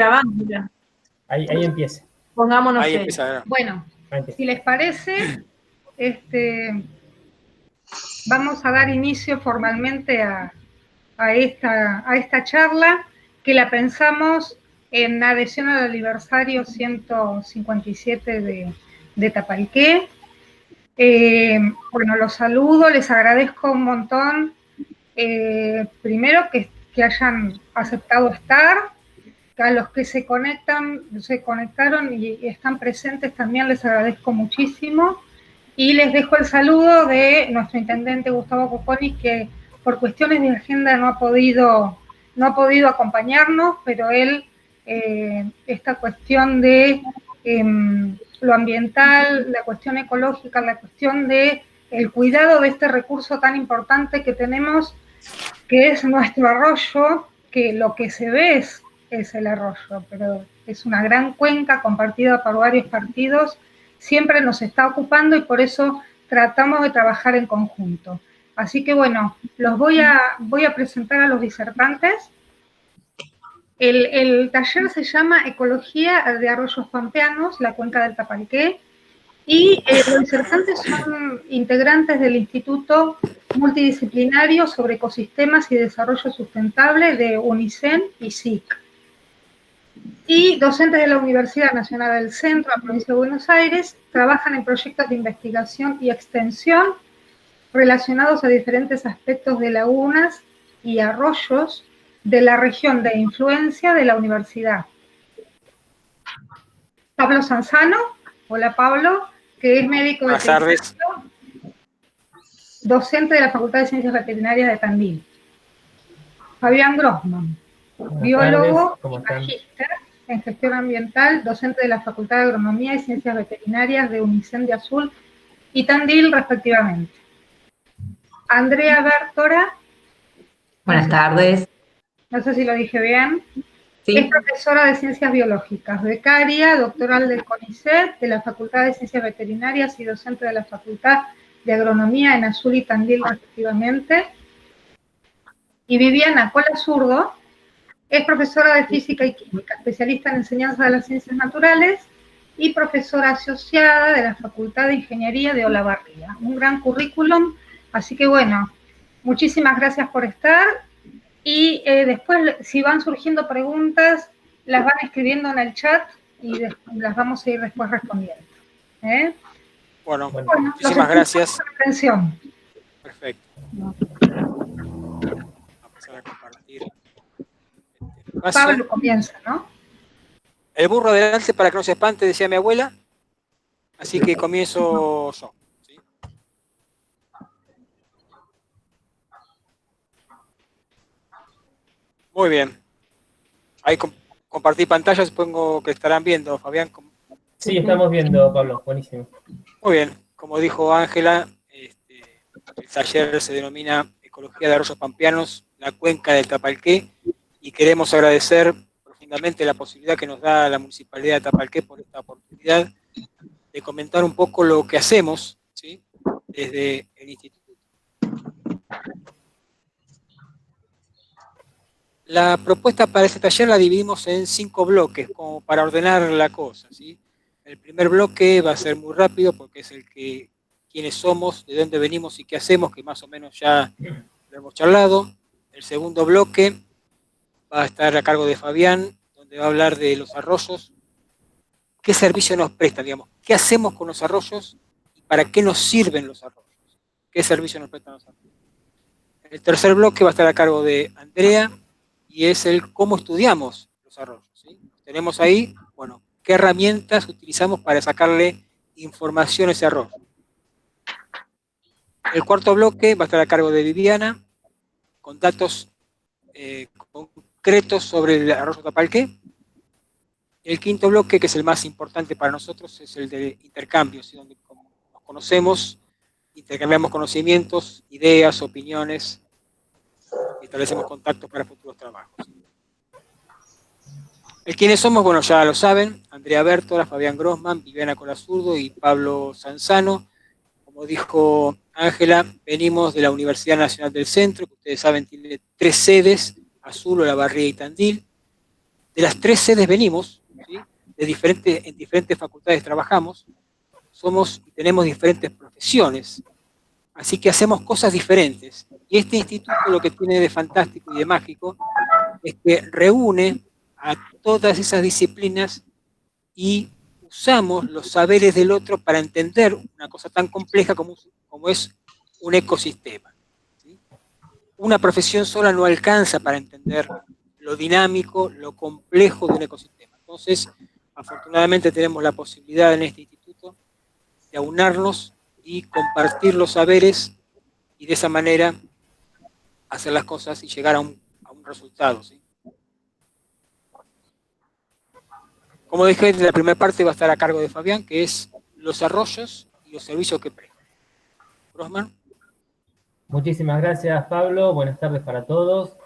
grabando ya. Ahí empieza. Pongámonos Ahí en. empieza. Bueno, si les parece, vamos a dar inicio formalmente a esta charla, que la pensamos en adhesión al aniversario 157 de Tapalqué. Bueno, los saludo, les agradezco un montón, primero que hayan aceptado estar. A los que se conectaron y están presentes también les agradezco muchísimo, y les dejo el saludo de nuestro intendente Gustavo Coponi, que por cuestiones de agenda no ha podido acompañarnos, pero él, esta cuestión de lo ambiental, la cuestión ecológica, la cuestión de el cuidado de este recurso tan importante que tenemos, que es nuestro arroyo, que lo que se ve es el arroyo, pero es una gran cuenca compartida por varios partidos, siempre nos está ocupando y por eso tratamos de trabajar en conjunto. Así que bueno, los voy a presentar a los disertantes. El taller se llama Ecología de Arroyos Pampeanos, la cuenca del Tapalqué, y los disertantes son integrantes del Instituto Multidisciplinario sobre Ecosistemas y Desarrollo Sustentable de UNICEN y SIC, y docentes de la Universidad Nacional del Centro, la provincia de Buenos Aires, trabajan en proyectos de investigación y extensión relacionados a diferentes aspectos de lagunas y arroyos de la región de influencia de la universidad. Pablo Sanzano, hola Pablo, que es médico veterinario, docente de la Facultad de Ciencias Veterinarias de Tandil. Fabián Grossman, biólogo y magíster en gestión ambiental, docente de la Facultad de Agronomía y Ciencias Veterinarias de UNICEN de Azul y Tandil, respectivamente. Andrea Bertora. Buenas tardes. No sé si lo dije bien. Sí. Es profesora de Ciencias Biológicas, becaria, doctoral del CONICET, de la Facultad de Ciencias Veterinarias y docente de la Facultad de Agronomía en Azul y Tandil, respectivamente. Y Viviana Cola Zurdo es profesora de Física y Química, especialista en enseñanza de las ciencias naturales y profesora asociada de la Facultad de Ingeniería de Olavarría. Un gran currículum, así que bueno, muchísimas gracias por estar. Y después, si van surgiendo preguntas, las van escribiendo en el chat y las vamos a ir después respondiendo. Bueno, muchísimas gracias. Atención. Perfecto. Vamos a empezar a compartir. Pablo comienza, ¿no? El burro adelante para que no se espante, decía mi abuela. Así que comienzo yo. ¿Sí? Muy bien. Ahí compartí pantalla, supongo que estarán viendo, Fabián. Sí, estamos viendo, Pablo. Buenísimo. Muy bien. Como dijo Ángela, el taller se denomina Ecología de Arroyos Pampeanos, la cuenca del Tapalqué, y queremos agradecer profundamente la posibilidad que nos da la Municipalidad de Tapalqué por esta oportunidad de comentar un poco lo que hacemos, ¿sí?, desde el Instituto. La propuesta para este taller la dividimos en 5 bloques, como para ordenar la cosa, ¿sí? El primer bloque va a ser muy rápido porque es el que quiénes somos, de dónde venimos y qué hacemos, que más o menos ya lo hemos charlado. El segundo bloque va a estar a cargo de Fabián, donde va a hablar de los arroyos, qué servicio nos prestan, digamos, qué hacemos con los arroyos y para qué nos sirven los arroyos, qué servicio nos prestan los arroyos. El tercer bloque va a estar a cargo de Andrea y es el cómo estudiamos los arroyos, ¿sí? Tenemos ahí, bueno, qué herramientas utilizamos para sacarle información a ese arroyo. El cuarto bloque va a estar a cargo de Viviana, con datos concretos sobre el arroyo Tapalqué. El quinto bloque, que es el más importante para nosotros, es el de intercambios, donde nos conocemos, intercambiamos conocimientos, ideas, opiniones, y establecemos contactos para futuros trabajos. ¿Quiénes somos? Bueno, ya lo saben, Andrea Bertora, Fabián Grossman, Viviana Cola Zurdo y Pablo Sanzano. Como dijo Ángela, venimos de la Universidad Nacional del Centro, que ustedes saben tiene 3 sedes, Azul, Olavarría y Tandil. de las 3 sedes venimos, ¿sí? En diferentes facultades trabajamos, somos y tenemos diferentes profesiones, así que hacemos cosas diferentes. Y este instituto lo que tiene de fantástico y de mágico es que reúne a todas esas disciplinas y usamos los saberes del otro para entender una cosa tan compleja como es un ecosistema, ¿sí? Una profesión sola no alcanza para entender lo dinámico, lo complejo de un ecosistema. Entonces, afortunadamente tenemos la posibilidad en este instituto de aunarnos y compartir los saberes y de esa manera hacer las cosas y llegar a un resultado, ¿sí? Como dije, la primera parte va a estar a cargo de Fabián, que es los arroyos y los servicios que prestan. Grossman. Muchísimas gracias, Pablo. Buenas tardes para todos.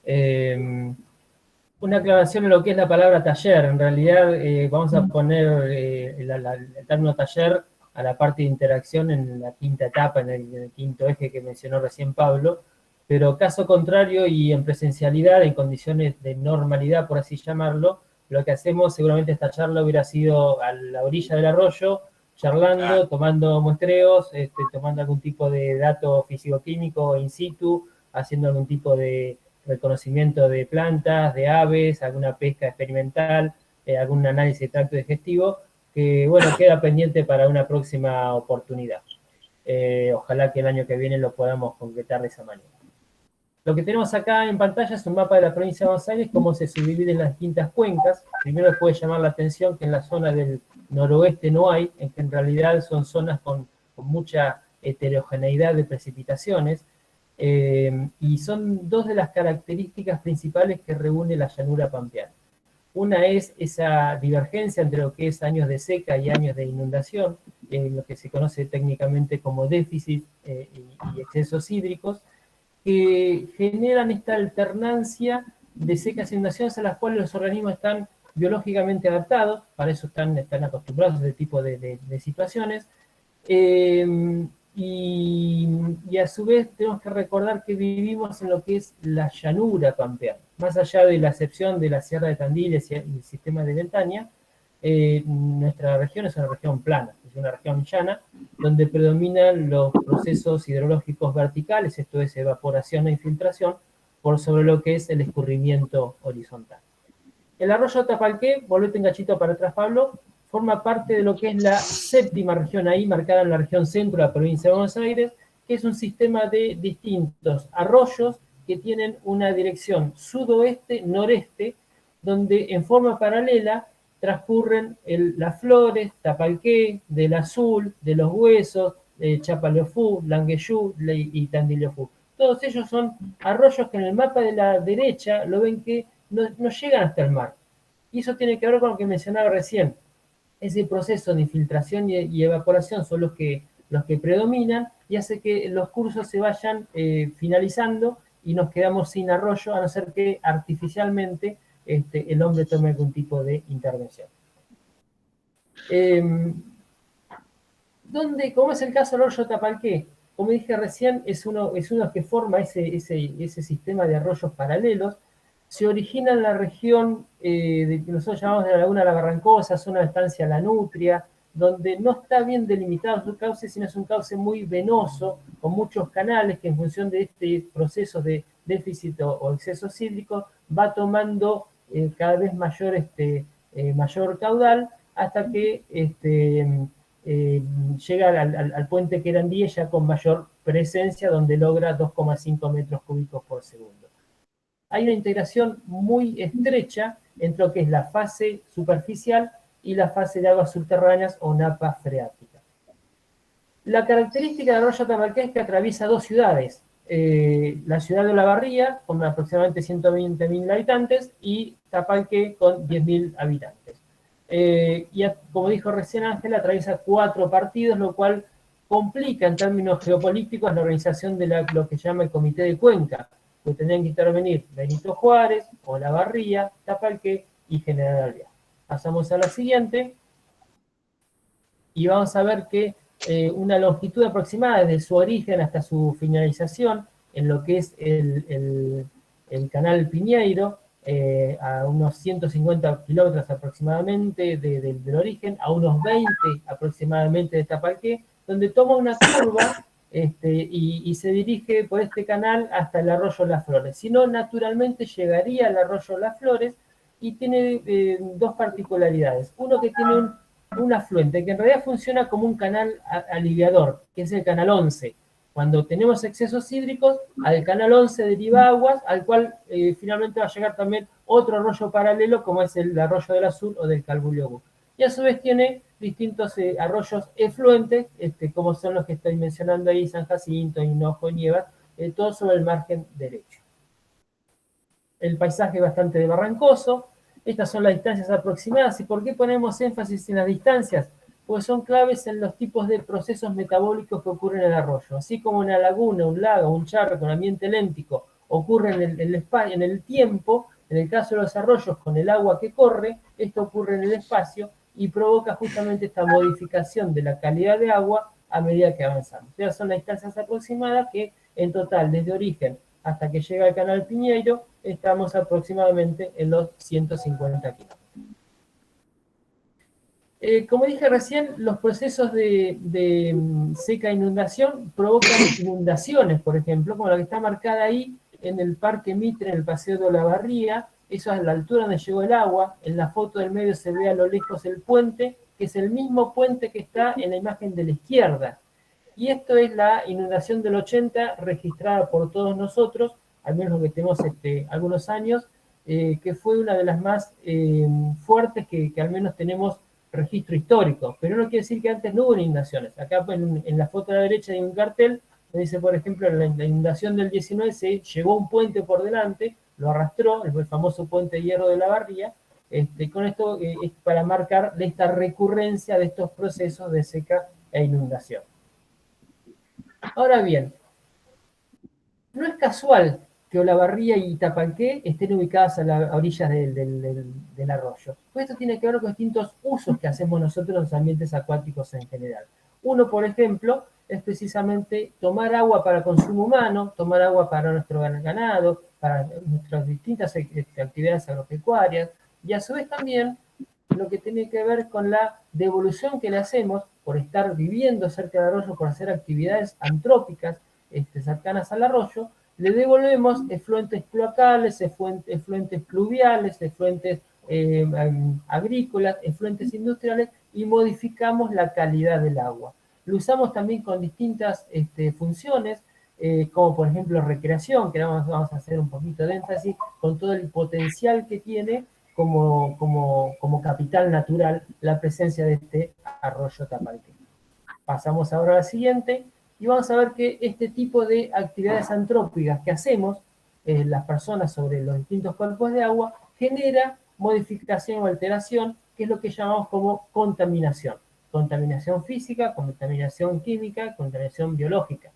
Una aclaración en lo que es la palabra taller. En realidad vamos a poner el término taller a la parte de interacción en la quinta etapa, en el quinto eje que mencionó recién Pablo, pero caso contrario y en presencialidad, en condiciones de normalidad, por así llamarlo, lo que hacemos, seguramente esta charla hubiera sido a la orilla del arroyo, charlando, tomando muestreos, tomando algún tipo de dato físico-químico in situ, haciendo algún tipo de reconocimiento de plantas, de aves, alguna pesca experimental, algún análisis de tracto digestivo, que bueno, queda pendiente para una próxima oportunidad. Ojalá que el año que viene lo podamos concretar de esa manera. Lo que tenemos acá en pantalla es un mapa de la provincia de Buenos Aires, cómo se subdividen las distintas cuencas. Primero les puede llamar la atención que en la zona del noroeste no hay, en que en realidad son zonas con mucha heterogeneidad de precipitaciones, y son dos de las características principales que reúne la llanura pampeana. Una es esa divergencia entre lo que es años de seca y años de inundación, lo que se conoce técnicamente como déficit y excesos hídricos, que generan esta alternancia de secas e inundaciones a las cuales los organismos están biológicamente adaptados, para eso están acostumbrados a este tipo de situaciones, y a su vez tenemos que recordar que vivimos en lo que es la llanura pampeana. Más allá de la excepción de la Sierra de Tandil y el sistema de Ventaña, nuestra región es una región plana, es una región llana, donde predominan los procesos hidrológicos verticales, esto es evaporación e infiltración, por sobre lo que es el escurrimiento horizontal. El arroyo Tapalqué, volvete un cachito para atrás, Pablo, forma parte de lo que es la séptima región ahí, marcada en la región centro de la provincia de Buenos Aires, que es un sistema de distintos arroyos que tienen una dirección sudoeste-noreste, donde en forma paralela transcurren las Flores, Tapalqué, del Azul, de Los Huesos, Chapaleofú, Langueyú y Tandiliofú. Todos ellos son arroyos que en el mapa de la derecha lo ven que no llegan hasta el mar. Y eso tiene que ver con lo que mencionaba recién. Ese proceso de infiltración y evaporación son los que predominan y hace que los cursos se vayan finalizando y nos quedamos sin arroyo, a no ser que artificialmente el hombre tome algún tipo de intervención. ¿Cómo es el caso del arroyo Tapalqué? Como dije recién, es uno que forma ese sistema de arroyos paralelos. Se origina en la región que nosotros llamamos de la Laguna La Barrancosa, zona de estancia La Nutria, donde no está bien delimitado su cauce, sino es un cauce muy venoso, con muchos canales que en función de este proceso de déficit o excesos hídricos va tomando cada vez mayor caudal hasta que llega al puente Querandía ya con mayor presencia, donde logra 2,5 metros cúbicos por segundo. Hay una integración muy estrecha entre lo que es la fase superficial y la fase de aguas subterráneas o napas freáticas. La característica del arroyo Tapalqué es que atraviesa dos ciudades, la ciudad de Olavarría, con aproximadamente 120.000 habitantes, y Tapalqué, con 10.000 habitantes. Como dijo recién Ángela, atraviesa 4 partidos, lo cual complica en términos geopolíticos la organización de lo que se llama el Comité de Cuenca, que tendrían que intervenir Benito Juárez, Olavarría, Tapalqué y General Alvear. Pasamos a la siguiente, y vamos a ver que una longitud aproximada desde su origen hasta su finalización, en lo que es el canal Piñeiro, a unos 150 kilómetros aproximadamente del origen, a unos 20 aproximadamente de Tapalqué, donde toma una curva y se dirige por este canal hasta el arroyo Las Flores. Si no, naturalmente llegaría al arroyo Las Flores y tiene dos particularidades. Uno, que tiene un afluente que en realidad funciona como un canal aliviador, que es el canal 11. Cuando tenemos excesos hídricos, al canal 11 deriva aguas, al cual finalmente va a llegar también otro arroyo paralelo, como es el arroyo del Azul o del Calbuliogú. Y a su vez tiene distintos arroyos efluentes, como son los que estoy mencionando ahí, San Jacinto, Hinojo, Nievas, todos sobre el margen derecho. El paisaje es bastante barrancoso. Estas son las distancias aproximadas. ¿Y por qué ponemos énfasis en las distancias? Pues son claves en los tipos de procesos metabólicos que ocurren en el arroyo. Así como en una laguna, un lago, un charco, un ambiente léntico ocurre en el tiempo, en el caso de los arroyos con el agua que corre, esto ocurre en el espacio y provoca justamente esta modificación de la calidad de agua a medida que avanzamos. Estas son las distancias aproximadas que en total, desde origen hasta que llega al canal Piñeiro, estamos aproximadamente en los 150 kilómetros. Como dije recién, los procesos de seca e inundación provocan inundaciones, por ejemplo, como la que está marcada ahí en el Parque Mitre, en el Paseo de Olavarría. Eso es la altura donde llegó el agua. En la foto del medio se ve a lo lejos el puente, que es el mismo puente que está en la imagen de la izquierda. Y esto es la inundación del 80 registrada por todos nosotros, al menos lo que tenemos algunos años, que fue una de las más fuertes que al menos tenemos registro histórico. Pero no quiere decir que antes no hubo inundaciones. Acá en la foto a la derecha hay un cartel donde dice, por ejemplo, en la inundación del 19 se llevó un puente por delante, lo arrastró, el famoso puente de hierro de la Barría. Con esto es para marcar esta recurrencia de estos procesos de seca e inundación. Ahora bien, no es casual que Olavarría y Tapalqué estén ubicadas a las orillas del arroyo. Pues esto tiene que ver con distintos usos que hacemos nosotros en los ambientes acuáticos en general. Uno, por ejemplo, es precisamente tomar agua para consumo humano, tomar agua para nuestro ganado, para nuestras distintas actividades agropecuarias, y a su vez también lo que tiene que ver con la devolución que le hacemos por estar viviendo cerca del arroyo, por hacer actividades antrópicas cercanas al arroyo, le devolvemos efluentes cloacales, efluentes pluviales, efluentes agrícolas, efluentes industriales, y modificamos la calidad del agua. Lo usamos también con distintas funciones, como por ejemplo recreación, que vamos a hacer un poquito de énfasis, con todo el potencial que tiene como capital natural la presencia de este arroyo Tapalqué. Pasamos ahora a la siguiente y vamos a ver que este tipo de actividades antrópicas que hacemos las personas sobre los distintos cuerpos de agua genera modificación o alteración, que es lo que llamamos como contaminación. Contaminación física, contaminación química, contaminación biológica.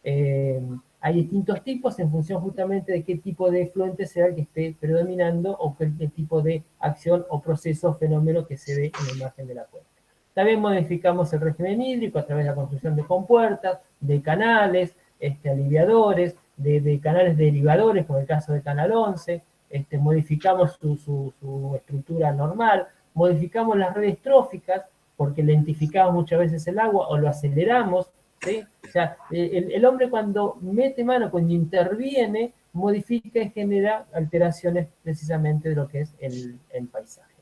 Hay distintos tipos en función justamente de qué tipo de efluente sea el que esté predominando o qué tipo de acción o proceso o fenómeno que se ve en la imagen de la cuenca. También modificamos el régimen hídrico a través de la construcción de compuertas, de canales, aliviadores, de canales derivadores, como el caso del Canal 11, modificamos su estructura normal, modificamos las redes tróficas, porque lentificamos muchas veces el agua o lo aceleramos, ¿sí? O sea, el hombre cuando mete mano, cuando interviene, modifica y genera alteraciones precisamente de lo que es el paisaje.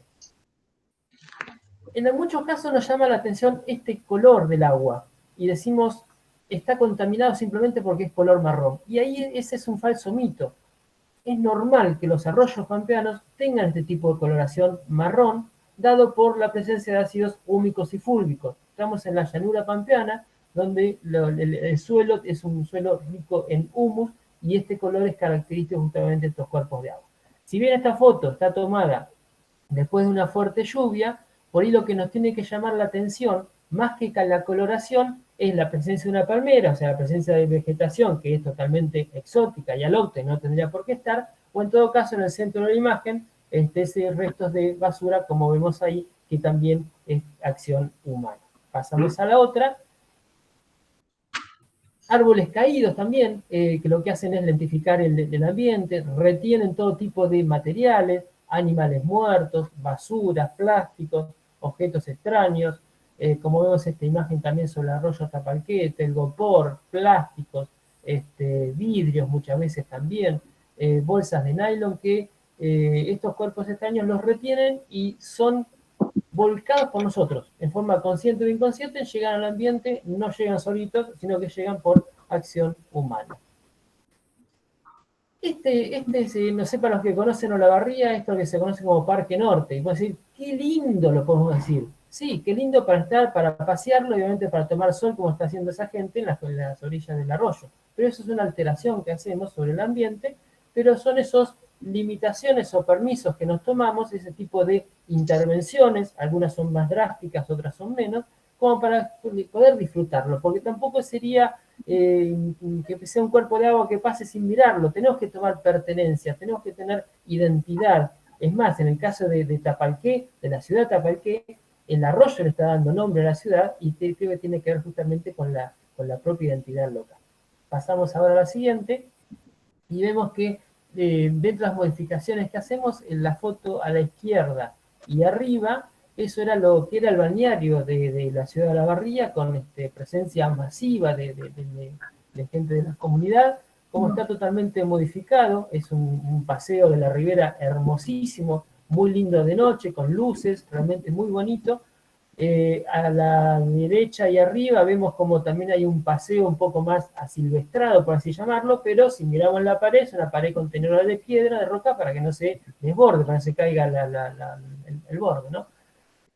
En muchos casos nos llama la atención este color del agua y decimos, está contaminado simplemente porque es color marrón. Y ahí ese es un falso mito. Es normal que los arroyos pampeanos tengan este tipo de coloración marrón, dado por la presencia de ácidos húmicos y fúlvicos. Estamos en la llanura pampeana, donde el suelo es un suelo rico en humus, y este color es característico justamente de estos cuerpos de agua. Si bien esta foto está tomada después de una fuerte lluvia, por ahí lo que nos tiene que llamar la atención, más que la coloración, es la presencia de una palmera, o sea, la presencia de vegetación que es totalmente exótica y alóctona, no tendría por qué estar, o en todo caso en el centro de la imagen, restos de basura, como vemos ahí, que también es acción humana. Pasamos a la otra. árboles caídos también, que lo que hacen es lentificar el ambiente, retienen todo tipo de materiales, animales muertos, basuras, plásticos, objetos extraños, como vemos esta imagen también sobre el arroyo Tapalqué, telgopor, plásticos, vidrios muchas veces también, bolsas de nylon que estos cuerpos extraños los retienen y son volcados por nosotros, en forma consciente o inconsciente, llegan al ambiente, no llegan solitos, sino que llegan por acción humana. No sé, para los que conocen Olavarría, esto que se conoce como Parque Norte, y pueden decir, qué lindo lo podemos decir. Sí, qué lindo para estar, para pasearlo, y obviamente para tomar sol, como está haciendo esa gente en las orillas del arroyo. Pero eso es una alteración que hacemos sobre el ambiente, pero son esas limitaciones o permisos que nos tomamos, ese tipo de intervenciones, algunas son más drásticas, otras son menos, como para poder disfrutarlo, porque tampoco sería que sea un cuerpo de agua que pase sin mirarlo, tenemos que tomar pertenencia, tenemos que tener identidad. Es más, en el caso de Tapalqué, de la ciudad de Tapalqué, el arroyo le está dando nombre a la ciudad y creo que tiene que ver justamente con la propia identidad local. Pasamos ahora a la siguiente y vemos que dentro de las modificaciones que hacemos, en la foto a la izquierda y arriba, eso era lo que era el balneario de la ciudad de Olavarría, con presencia masiva de gente de la comunidad, como está totalmente modificado, es un paseo de la ribera hermosísimo, muy lindo de noche, con luces, realmente muy bonito. A la derecha y arriba vemos como también hay un paseo un poco más asilvestrado, por así llamarlo, pero si miramos la pared, es una pared contenedora de piedra, de roca, para que no se desborde, para que no se caiga el borde, ¿no?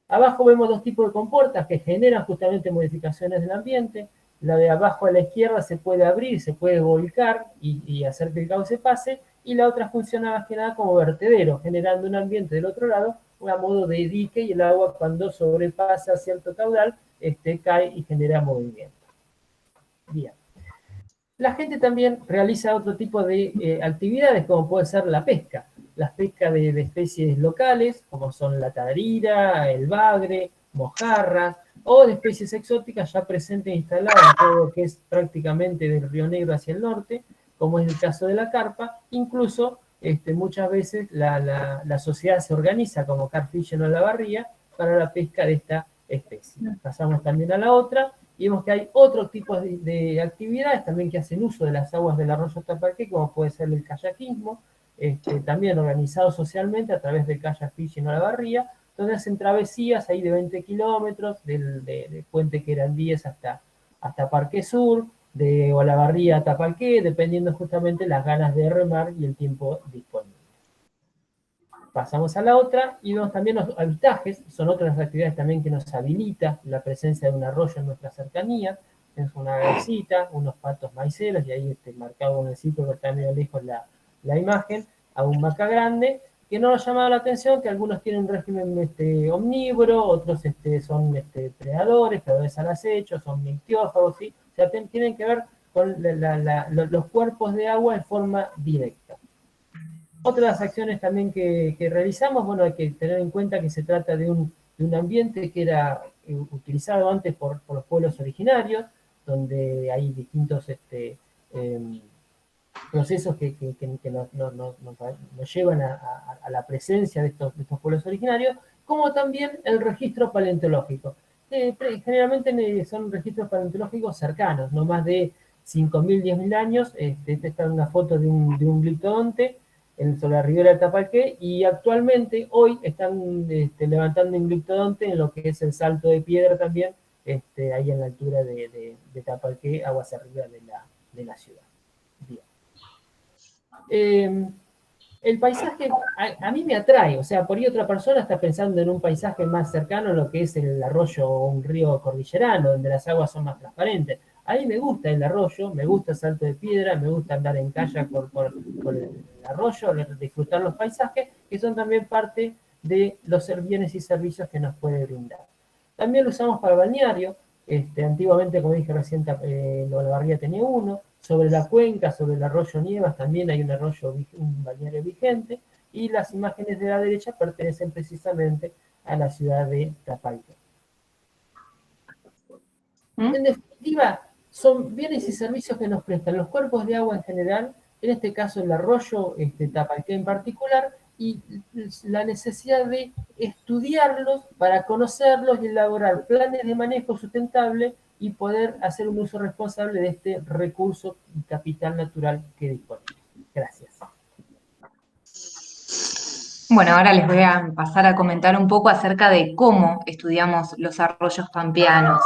Abajo vemos dos tipos de compuertas que generan justamente modificaciones del ambiente. La de abajo a la izquierda se puede abrir, se puede volcar y hacer que el cauce pase, y la otra funciona más que nada como vertedero, generando un ambiente del otro lado, a modo de dique, y el agua cuando sobrepasa cierto caudal, cae y genera movimiento. Bien. La gente también realiza otro tipo de actividades, como puede ser la pesca. La pesca de especies locales, como son la tarira, el bagre, mojarras, o de especies exóticas ya presentes e instaladas en todo lo que es prácticamente del Río Negro hacia el norte, como es el caso de la carpa. Incluso muchas veces la sociedad se organiza como Carfish en Olavarría para la pesca de esta especie. Pasamos también a la otra, y vemos que hay otros tipos de actividades también que hacen uso de las aguas del arroyo Tapalqué, como puede ser el kayakismo, también organizado socialmente a través del Kayak Fishing en Olavarría, donde hacen travesías ahí de 20 kilómetros, del puente Querandíes hasta Parque Sur, de Olavarría a Tapalqué, dependiendo justamente las ganas de remar y el tiempo disponible. Pasamos a la otra y vemos también los avistajes, son otras actividades también que nos habilita la presencia de un arroyo en nuestra cercanía. Tenemos una garcita, unos patos maiceros, y ahí marcado en el sitio que está medio lejos la imagen, a un vaca grande, que no nos llama la atención, que algunos tienen un régimen omnívoro, otros son predadores al acecho, son ictiófagos, ¿sí? O sea, tienen que ver con los cuerpos de agua en forma directa. Otras acciones también que realizamos, bueno, hay que tener en cuenta que se trata de un ambiente que era utilizado antes por los pueblos originarios, donde hay distintos procesos que nos llevan a la presencia de estos pueblos originarios, como también el registro paleontológico. Generalmente son registros paleontológicos cercanos, no más de 5.000, 10.000 años. Esta es una foto de un gliptodonte sobre la ribera de Tapalqué, y actualmente hoy están levantando un gliptodonte en lo que es el Salto de Piedra también, ahí en la altura de Tapalqué, aguas arriba de la ciudad. Bien. El paisaje a mí me atrae, o sea, por ahí otra persona está pensando en un paisaje más cercano a lo que es el arroyo o un río cordillerano, donde las aguas son más transparentes. A mí me gusta el arroyo, me gusta el Salto de Piedra, me gusta andar en kayak por el arroyo, disfrutar los paisajes, que son también parte de los bienes y servicios que nos puede brindar. También lo usamos para balneario. Antiguamente, como dije recién, Olavarría tenía uno. Sobre la cuenca, sobre el arroyo Nievas, también hay un balneario vigente, y las imágenes de la derecha pertenecen precisamente a la ciudad de Tapalqué. En definitiva, son bienes y servicios que nos prestan los cuerpos de agua en general, en este caso el arroyo Tapalqué en particular, y la necesidad de estudiarlos para conocerlos y elaborar planes de manejo sustentable y poder hacer un uso responsable de este recurso y capital natural que disponemos. Gracias. Bueno, ahora les voy a pasar a comentar un poco acerca de cómo estudiamos los arroyos pampeanos.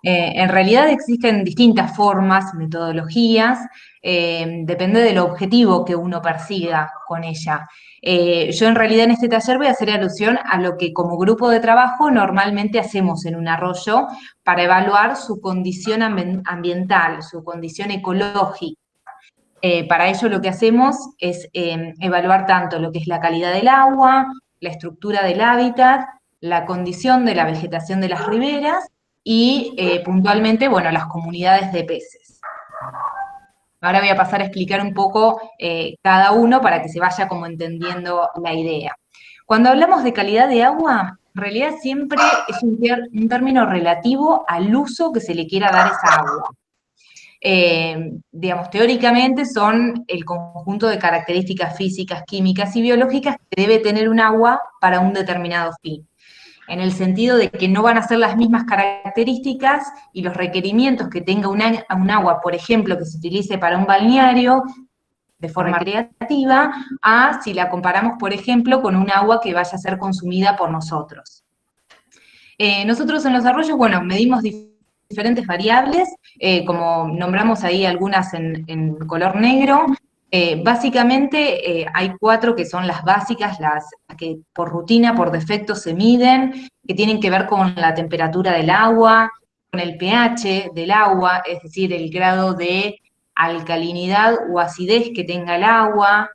En realidad existen distintas formas, metodologías, depende del objetivo que uno persiga con ella. Yo en realidad en este taller voy a hacer alusión a lo que como grupo de trabajo normalmente hacemos en un arroyo para evaluar su condición ambiental, su condición ecológica. Para ello lo que hacemos es evaluar tanto lo que es la calidad del agua, la estructura del hábitat, la condición de la vegetación de las riberas y puntualmente, bueno, las comunidades de peces. Ahora voy a pasar a explicar un poco cada uno para que se vaya como entendiendo la idea. Cuando hablamos de calidad de agua, en realidad siempre es un término relativo al uso que se le quiera dar a esa agua. Digamos, teóricamente son el conjunto de características físicas, químicas y biológicas que debe tener un agua para un determinado fin. En el sentido de que no van a ser las mismas características y los requerimientos que tenga un agua, por ejemplo, que se utilice para un balneario de forma recreativa, a si la comparamos, por ejemplo, con un agua que vaya a ser consumida por nosotros. Nosotros en los arroyos, bueno, medimos diferentes variables, como nombramos ahí algunas en color negro. Básicamente hay 4 que son las básicas, las que por rutina, por defecto se miden, que tienen que ver con la temperatura del agua, con el pH del agua, es decir, el grado de alcalinidad o acidez que tenga el agua,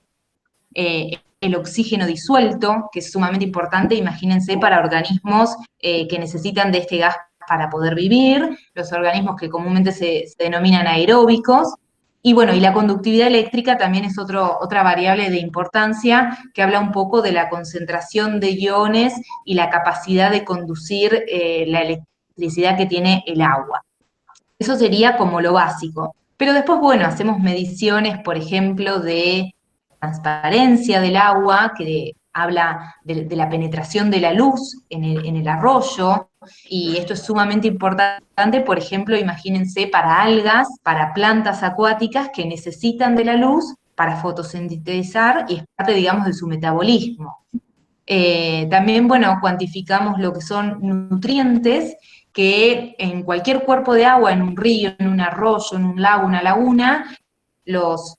el oxígeno disuelto, que es sumamente importante, imagínense, para organismos que necesitan de este gas para poder vivir, los organismos que comúnmente se denominan aeróbicos, y bueno, y la conductividad eléctrica también es otra variable de importancia que habla un poco de la concentración de iones y la capacidad de conducir la electricidad que tiene el agua. Eso sería como lo básico. Pero después, bueno, hacemos mediciones, por ejemplo, de transparencia del agua, que habla de la penetración de la luz en el arroyo, y esto es sumamente importante, por ejemplo, imagínense para algas, para plantas acuáticas que necesitan de la luz para fotosintetizar y es parte, digamos, de su metabolismo. También, bueno, cuantificamos lo que son nutrientes que en cualquier cuerpo de agua, en un río, en un arroyo, en un lago, una laguna, los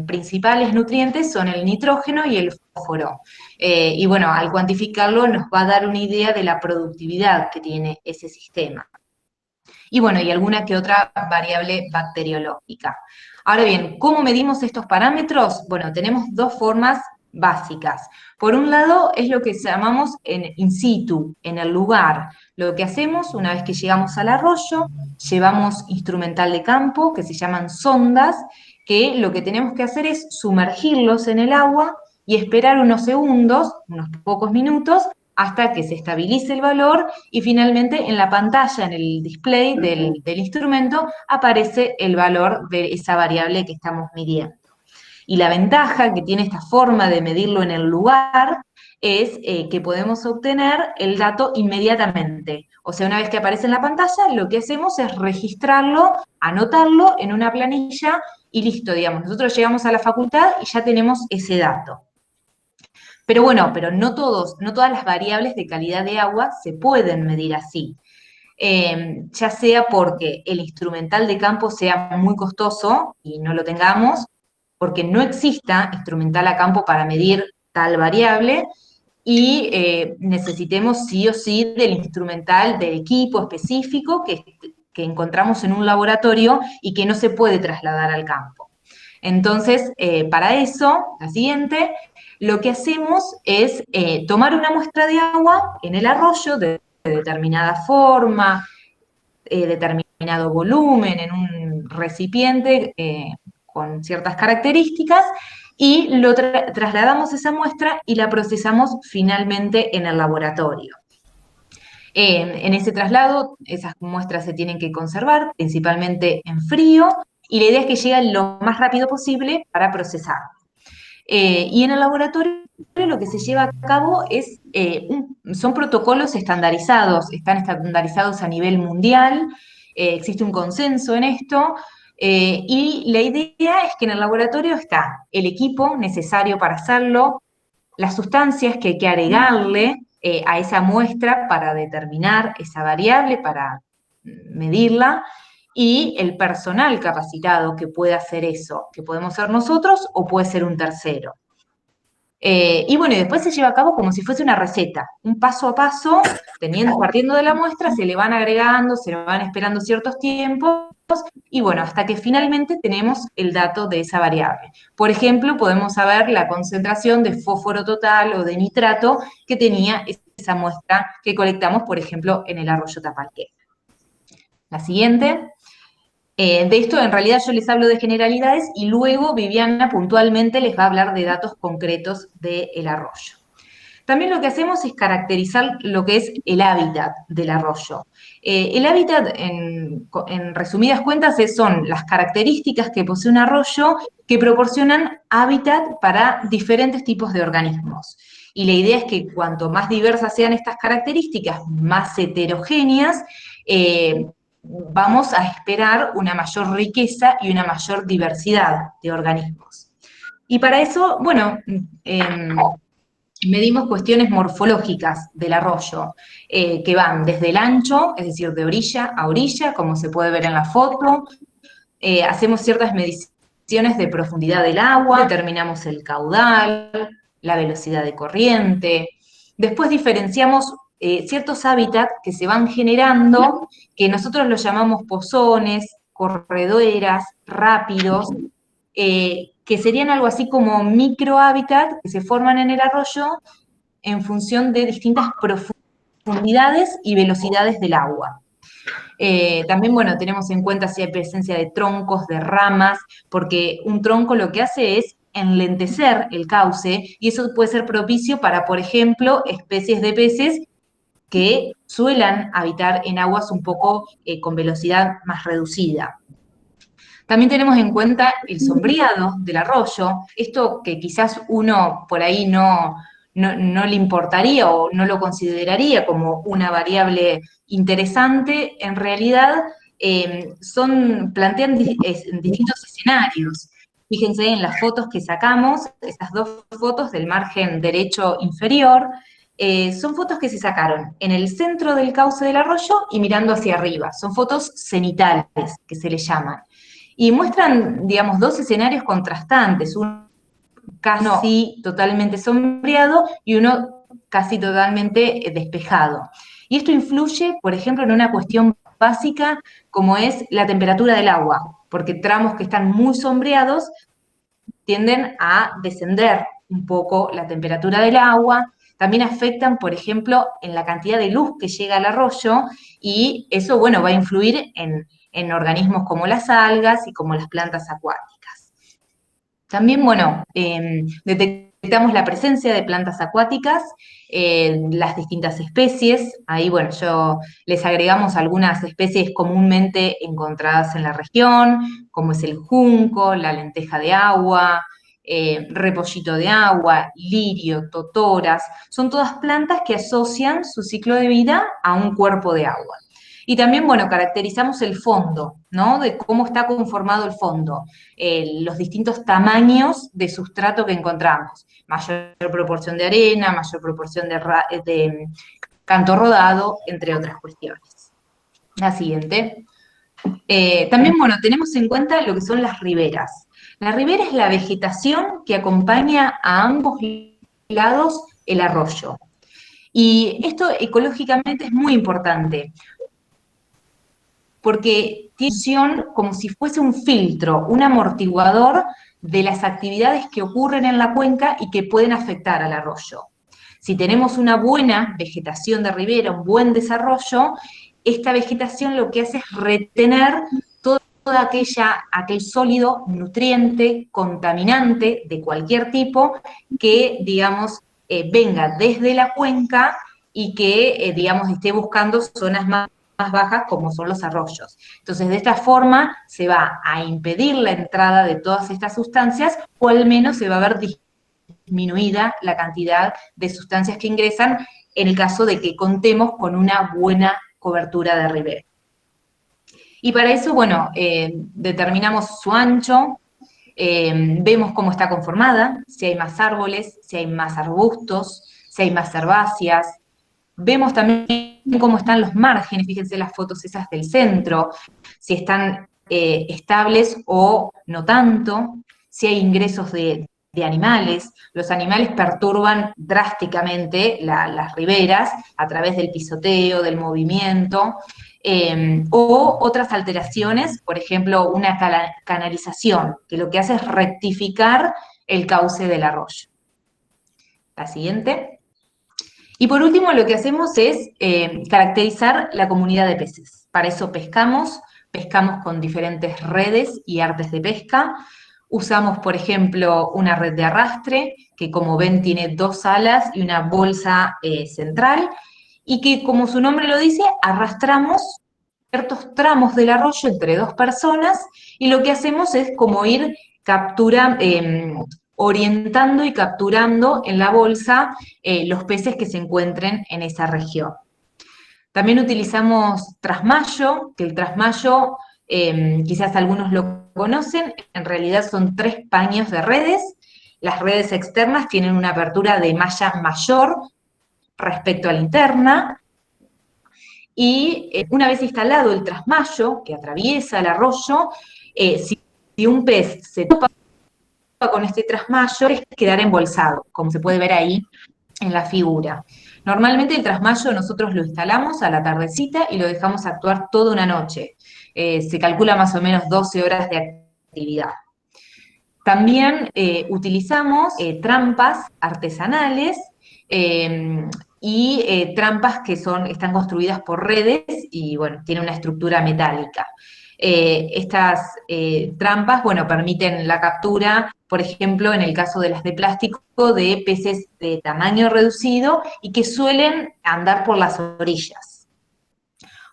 principales nutrientes son el nitrógeno y el fósforo. Y bueno, al cuantificarlo nos va a dar una idea de la productividad que tiene ese sistema. Y bueno, y alguna que otra variable bacteriológica. Ahora bien, ¿cómo medimos estos parámetros? Bueno, tenemos 2 formas básicas. Por un lado, es lo que llamamos in situ, en el lugar. Lo que hacemos, una vez que llegamos al arroyo, llevamos instrumental de campo, que se llaman sondas, que lo que tenemos que hacer es sumergirlos en el agua y esperar unos segundos, unos pocos minutos, hasta que se estabilice el valor y finalmente en la pantalla, en el display del instrumento, aparece el valor de esa variable que estamos midiendo. Y la ventaja que tiene esta forma de medirlo en el lugar es que podemos obtener el dato inmediatamente. O sea, una vez que aparece en la pantalla, lo que hacemos es registrarlo, anotarlo en una planilla y listo, digamos. Nosotros llegamos a la facultad y ya tenemos ese dato. Pero bueno, pero no todas las variables de calidad de agua se pueden medir así. Ya sea porque el instrumental de campo sea muy costoso y no lo tengamos, porque no exista instrumental a campo para medir tal variable, y necesitemos sí o sí del instrumental del equipo específico que encontramos en un laboratorio y que no se puede trasladar al campo. Entonces, para eso, la siguiente, lo que hacemos es tomar una muestra de agua en el arroyo de determinada forma, determinado volumen, en un recipiente con ciertas características, y trasladamos esa muestra y la procesamos finalmente en el laboratorio. En ese traslado, esas muestras se tienen que conservar, principalmente en frío, y la idea es que lleguen lo más rápido posible para procesar. Y en el laboratorio lo que se lleva a cabo es, son protocolos estandarizados, están estandarizados a nivel mundial, existe un consenso en esto, y la idea es que en el laboratorio está el equipo necesario para hacerlo, las sustancias que hay que agregarle a esa muestra para determinar esa variable, para medirla, y el personal capacitado que puede hacer eso, que podemos ser nosotros o puede ser un tercero. Y bueno, y después se lleva a cabo como si fuese una receta, un paso a paso, partiendo de la muestra, se le van agregando, se le van esperando ciertos tiempos, y bueno, hasta que finalmente tenemos el dato de esa variable. Por ejemplo, podemos saber la concentración de fósforo total o de nitrato que tenía esa muestra que colectamos, por ejemplo, en el arroyo Tapalqué. La siguiente. De esto, en realidad, yo les hablo de generalidades y luego Viviana puntualmente les va a hablar de datos concretos del arroyo. También lo que hacemos es caracterizar lo que es el hábitat del arroyo. El hábitat, en resumidas cuentas, son las características que posee un arroyo que proporcionan hábitat para diferentes tipos de organismos. Y la idea es que cuanto más diversas sean estas características, más heterogéneas, vamos a esperar una mayor riqueza y una mayor diversidad de organismos. Y para eso, bueno, medimos cuestiones morfológicas del arroyo, que van desde el ancho, es decir, de orilla a orilla, como se puede ver en la foto, hacemos ciertas mediciones de profundidad del agua, determinamos el caudal, la velocidad de corriente, después diferenciamos ciertos hábitats que se van generando, que nosotros los llamamos pozones, correderas, rápidos, que serían algo así como microhábitats que se forman en el arroyo en función de distintas profundidades y velocidades del agua. También, bueno, tenemos en cuenta si hay presencia de troncos, de ramas, porque un tronco lo que hace es enlentecer el cauce y eso puede ser propicio para, por ejemplo, especies de peces que suelen habitar en aguas un poco con velocidad más reducida. También tenemos en cuenta el sombreado del arroyo, esto que quizás uno por ahí no le importaría o no lo consideraría como una variable interesante, en realidad plantean distintos escenarios. Fíjense en las fotos que sacamos, estas dos fotos del margen derecho inferior, son fotos que se sacaron en el centro del cauce del arroyo y mirando hacia arriba. Son fotos cenitales, que se les llaman. Y muestran, digamos, dos escenarios contrastantes, uno casi totalmente sombreado y uno casi totalmente despejado. Y esto influye, por ejemplo, en una cuestión básica como es la temperatura del agua, porque tramos que están muy sombreados tienden a descender un poco la temperatura del agua, también afectan, por ejemplo, en la cantidad de luz que llega al arroyo, y eso, bueno, va a influir en organismos como las algas y como las plantas acuáticas. También, bueno, detectamos la presencia de plantas acuáticas, las distintas especies, ahí, bueno, les agregamos algunas especies comúnmente encontradas en la región, como es el junco, la lenteja de agua, repollito de agua, lirio, totoras, son todas plantas que asocian su ciclo de vida a un cuerpo de agua. Y también, bueno, caracterizamos el fondo, ¿no? De cómo está conformado el fondo, los distintos tamaños de sustrato que encontramos. Mayor proporción de arena, mayor proporción de canto rodado, entre otras cuestiones. La siguiente. También, bueno, tenemos en cuenta lo que son las riberas. La ribera es la vegetación que acompaña a ambos lados el arroyo. Y esto ecológicamente es muy importante, porque tiene función como si fuese un filtro, un amortiguador de las actividades que ocurren en la cuenca y que pueden afectar al arroyo. Si tenemos una buena vegetación de ribera, un buen desarrollo, esta vegetación lo que hace es retener todo aquel sólido nutriente, contaminante de cualquier tipo que, digamos, venga desde la cuenca y que, digamos, esté buscando zonas más bajas como son los arroyos. Entonces, de esta forma se va a impedir la entrada de todas estas sustancias, o al menos se va a ver disminuida la cantidad de sustancias que ingresan en el caso de que contemos con una buena cobertura de ribera. Y para eso, bueno, determinamos su ancho, vemos cómo está conformada, si hay más árboles, si hay más arbustos, si hay más herbáceas. Vemos también cómo están los márgenes, fíjense las fotos esas del centro, si están estables o no tanto, si hay ingresos de animales. Los animales perturban drásticamente las riberas a través del pisoteo, del movimiento, o otras alteraciones, por ejemplo, una canalización, que lo que hace es rectificar el cauce del arroyo. La siguiente. Y por último, lo que hacemos es caracterizar la comunidad de peces. Para eso pescamos con diferentes redes y artes de pesca. Usamos, por ejemplo, una red de arrastre, que como ven tiene 2 alas y una bolsa central, y que, como su nombre lo dice, arrastramos ciertos tramos del arroyo entre 2 personas, y lo que hacemos es como ir orientando y capturando en la bolsa los peces que se encuentren en esa región. También utilizamos trasmayo, que el trasmayo, quizás algunos lo conocen, en realidad son 3 paños de redes. Las redes externas tienen una apertura de malla mayor respecto a la interna, y una vez instalado el trasmayo que atraviesa el arroyo, si un pez se topa con este trasmayo, es quedar embolsado, como se puede ver ahí en la figura. Normalmente el trasmayo nosotros lo instalamos a la tardecita y lo dejamos actuar toda una noche. Se calcula más o menos 12 horas de actividad. También utilizamos trampas artesanales y trampas que están construidas por redes y, bueno, tienen una estructura metálica. Estas trampas, bueno, permiten la captura, por ejemplo, en el caso de las de plástico, de peces de tamaño reducido y que suelen andar por las orillas.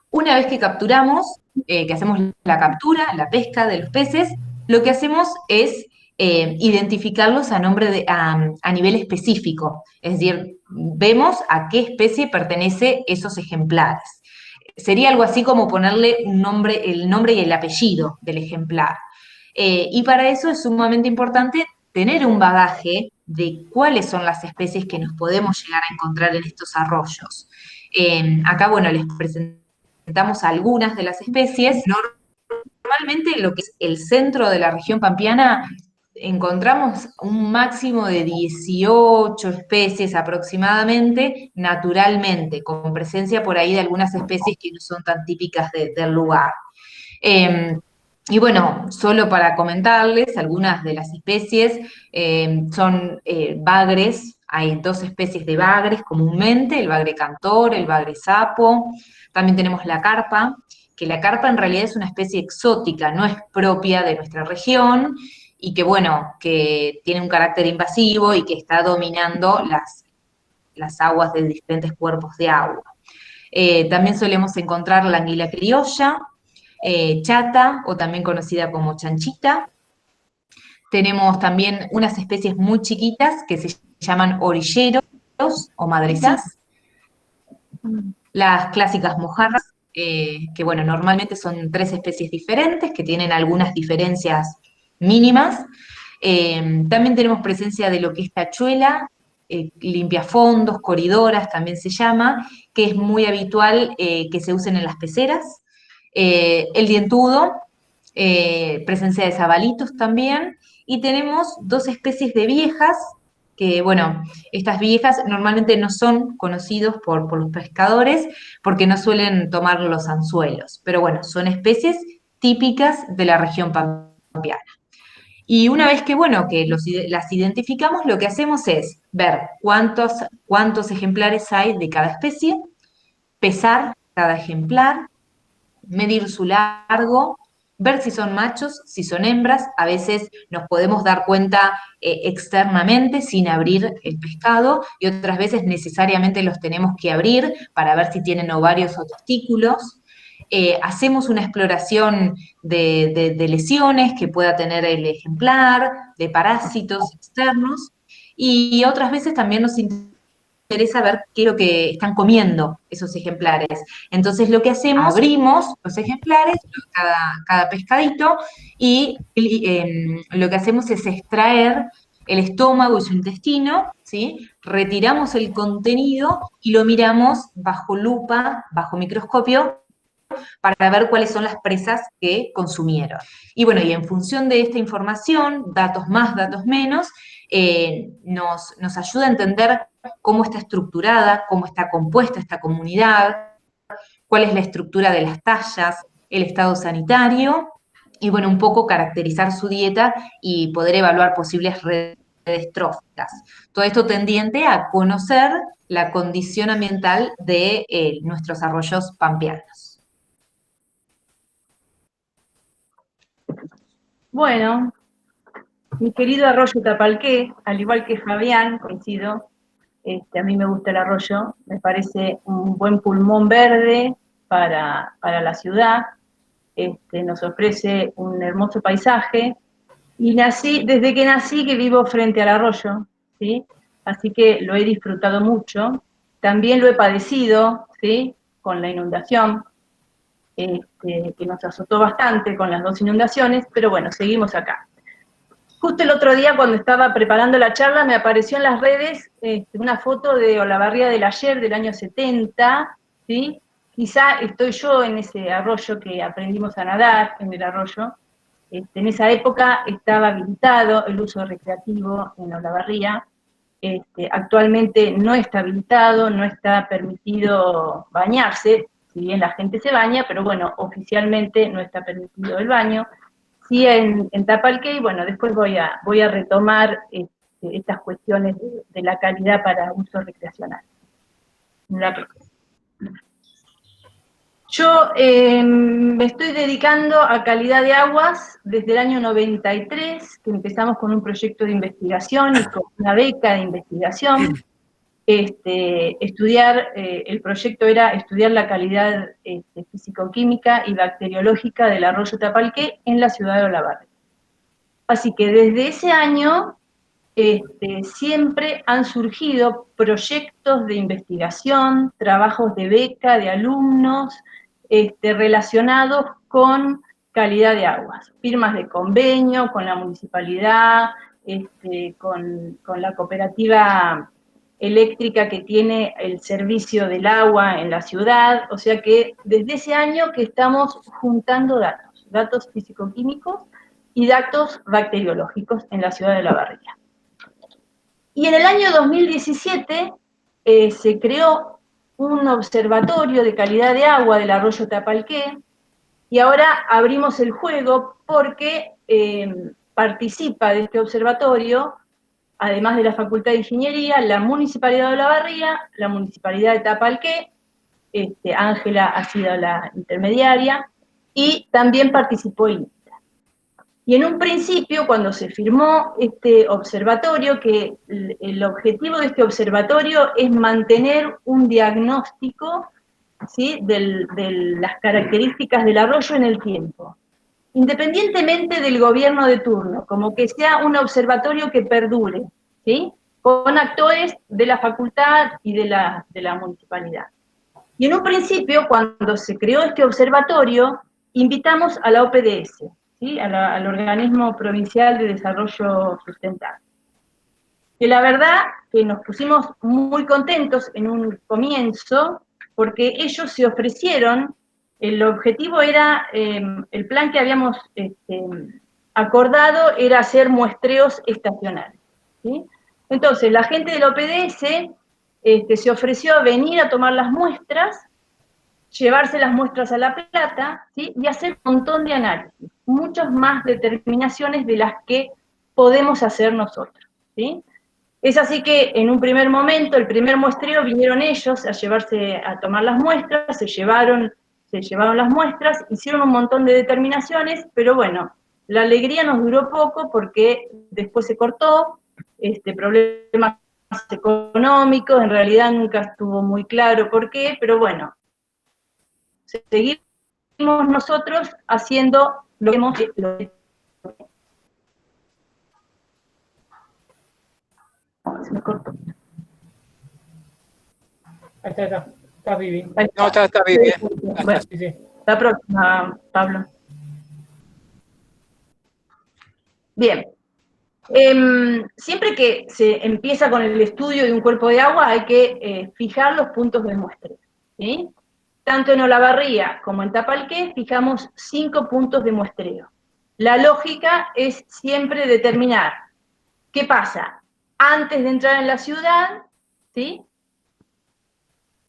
Una vez que capturamos, que hacemos la captura, la pesca de los peces, lo que hacemos es identificarlos a nivel específico, es decir, vemos a qué especie pertenece esos ejemplares. Sería algo así como ponerle el nombre y el apellido del ejemplar. Y para eso es sumamente importante tener un bagaje de cuáles son las especies que nos podemos llegar a encontrar en estos arroyos. Acá, bueno, les presentamos algunas de las especies. Normalmente en lo que es el centro de la región pampeana encontramos un máximo de 18 especies aproximadamente, naturalmente, con presencia por ahí de algunas especies que no son tan típicas del lugar. Y bueno, solo para comentarles, algunas de las especies son bagres. Hay 2 especies de bagres comúnmente, el bagre cantor, el bagre sapo. También tenemos la carpa, que la carpa en realidad es una especie exótica, no es propia de nuestra región, y que, bueno, que tiene un carácter invasivo y que está dominando las aguas de diferentes cuerpos de agua. También solemos encontrar la anguila criolla, chata, o también conocida como chanchita. Tenemos también unas especies muy chiquitas que se llaman orilleros o madresas. Las clásicas mojarras, que, bueno, normalmente son 3 especies diferentes, que tienen algunas diferencias mínimas. También tenemos presencia de lo que es tachuela, limpiafondos, coridoras también se llama, que es muy habitual que se usen en las peceras. El dientudo, presencia de zabalitos también, y tenemos 2 especies de viejas, que, bueno, estas viejas normalmente no son conocidos por los pescadores porque no suelen tomar los anzuelos, pero bueno, son especies típicas de la región pampeana. Y una vez que, bueno, que las identificamos, lo que hacemos es ver cuántos ejemplares hay de cada especie, pesar cada ejemplar, medir su largo, ver si son machos, si son hembras. A veces nos podemos dar cuenta externamente sin abrir el pescado, y otras veces necesariamente los tenemos que abrir para ver si tienen ovarios o testículos. Hacemos una exploración de lesiones que pueda tener el ejemplar, de parásitos externos, y otras veces también nos interesa ver qué es lo que están comiendo esos ejemplares. Entonces lo que hacemos, abrimos los ejemplares, cada pescadito, y lo que hacemos es extraer el estómago y su intestino, ¿sí? Retiramos el contenido y lo miramos bajo lupa, bajo microscopio, para ver cuáles son las presas que consumieron. Y bueno, y en función de esta información, datos más, datos menos, nos ayuda a entender cómo está estructurada, cómo está compuesta esta comunidad, cuál es la estructura de las tallas, el estado sanitario, y bueno, un poco caracterizar su dieta y poder evaluar posibles redes tróficas. Todo esto tendiente a conocer la condición ambiental de nuestros arroyos pampeanos. Bueno, mi querido arroyo Tapalqué, al igual que Fabián, coincido, a mí me gusta el arroyo, me parece un buen pulmón verde para la ciudad, nos ofrece un hermoso paisaje, y desde que nací que vivo frente al arroyo, ¿sí? Así que lo he disfrutado mucho, también lo he padecido, ¿sí? Con la inundación, que nos azotó bastante con las 2 inundaciones, pero bueno, seguimos acá. Justo el otro día, cuando estaba preparando la charla, me apareció en las redes una foto de Olavarría del Ayer, del año 70, ¿sí? Quizá estoy yo en ese arroyo que aprendimos a nadar, en el arroyo. En esa época estaba habilitado el uso recreativo en Olavarría. Actualmente no está habilitado, no está permitido bañarse, si bien la gente se baña, pero bueno, oficialmente no está permitido el baño. Sí, en Tapalqué, y bueno, después voy a retomar estas cuestiones de la calidad para uso recreacional. Yo me estoy dedicando a calidad de aguas desde el año 93, que empezamos con un proyecto de investigación y con una beca de investigación. El proyecto era estudiar la calidad físico-química y bacteriológica del arroyo Tapalqué en la ciudad de Olavarría. Así que desde ese año siempre han surgido proyectos de investigación, trabajos de beca de alumnos relacionados con calidad de aguas, firmas de convenio con la municipalidad, con la cooperativa eléctrica que tiene el servicio del agua en la ciudad, o sea que desde ese año que estamos juntando datos físico-químicos y datos bacteriológicos en la ciudad de Olavarría. Y en el año 2017 se creó un observatorio de calidad de agua del arroyo Tapalqué, y ahora abrimos el juego porque participa de este observatorio, además de la Facultad de Ingeniería, la Municipalidad de Olavarría, la Municipalidad de Tapalqué, Ángela ha sido la intermediaria, y también participó INTA. Y en un principio, cuando se firmó este observatorio, que el objetivo de este observatorio es mantener un diagnóstico, ¿sí?, de las características del arroyo en el tiempo, independientemente del gobierno de turno, como que sea un observatorio que perdure, ¿sí?, con actores de la facultad y de la municipalidad. Y en un principio, cuando se creó este observatorio, invitamos a la OPDS, ¿sí?, al Organismo Provincial de Desarrollo Sustentable. Que la verdad que nos pusimos muy contentos en un comienzo, porque ellos se ofrecieron. El objetivo era, el plan que habíamos acordado era hacer muestreos estacionales, ¿sí? Entonces, la gente del OPDS se ofreció a venir a tomar las muestras, llevarse las muestras a La Plata, ¿sí?, y hacer un montón de análisis, muchas más determinaciones de las que podemos hacer nosotros, ¿sí? Es así que en un primer momento, el primer muestreo, vinieron ellos a tomar las muestras, se llevaron se llevaron las muestras, hicieron un montón de determinaciones, pero bueno, la alegría nos duró poco porque después se cortó, problemas económicos, en realidad nunca estuvo muy claro por qué, pero bueno, seguimos nosotros haciendo lo que hemos hecho. Se me cortó. Ahí está, está Vivi. No, está bien. Bueno, Sí, sí. la próxima, Pablo. Bien. Siempre que se empieza con el estudio de un cuerpo de agua hay que fijar los puntos de muestreo, ¿sí? Tanto en Olavarría como en Tapalqué fijamos 5 puntos de muestreo. La lógica es siempre determinar qué pasa antes de entrar en la ciudad, ¿sí?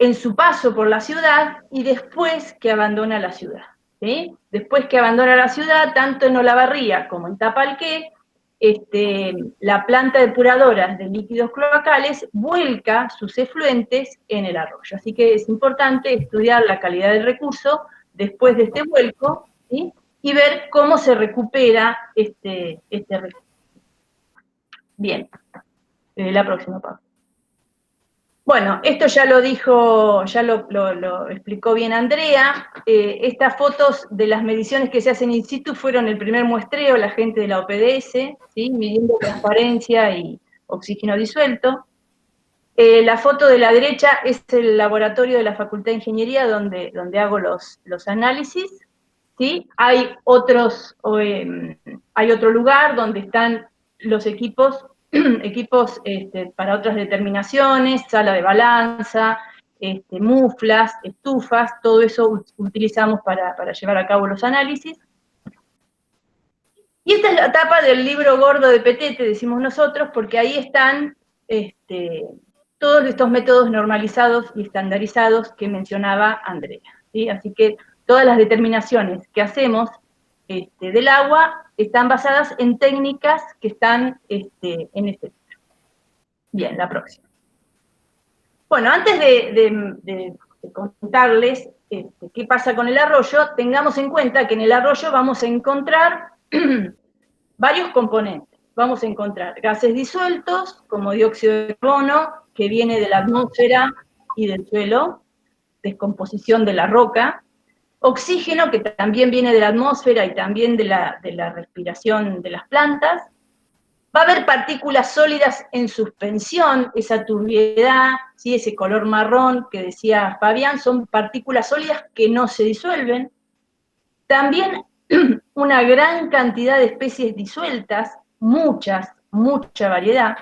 En su paso por la ciudad y después que abandona la ciudad, ¿sí? Después que abandona la ciudad, tanto en Olavarría como en Tapalqué, la planta depuradora de líquidos cloacales vuelca sus efluentes en el arroyo. Así que es importante estudiar la calidad del recurso después de este vuelco, ¿sí? Y ver cómo se recupera este recurso. Bien, la próxima parte. Bueno, esto ya lo dijo, ya lo explicó bien Andrea. Estas fotos de las mediciones que se hacen in situ fueron el primer muestreo, la gente de la OPDS, ¿sí? Midiendo transparencia y oxígeno disuelto. La foto de la derecha es el laboratorio de la Facultad de Ingeniería donde hago los análisis, ¿sí? Hay otro lugar donde están los equipos para otras determinaciones, sala de balanza, muflas, estufas, todo eso utilizamos para llevar a cabo los análisis. Y esta es la tapa del libro gordo de Petete, decimos nosotros, porque ahí están todos estos métodos normalizados y estandarizados que mencionaba Andrea, ¿sí? Así que todas las determinaciones que hacemos del agua están basadas en técnicas que están en este libro. Bien, la próxima. Bueno, antes de contarles qué pasa con el arroyo, tengamos en cuenta que en el arroyo vamos a encontrar varios componentes. Vamos a encontrar gases disueltos, como dióxido de carbono, que viene de la atmósfera y del suelo, descomposición de la roca, oxígeno, que también viene de la atmósfera y también de la respiración de las plantas. Va a haber partículas sólidas en suspensión, esa turbiedad, ¿sí? Ese color marrón que decía Fabián, son partículas sólidas que no se disuelven. También una gran cantidad de especies disueltas, mucha variedad,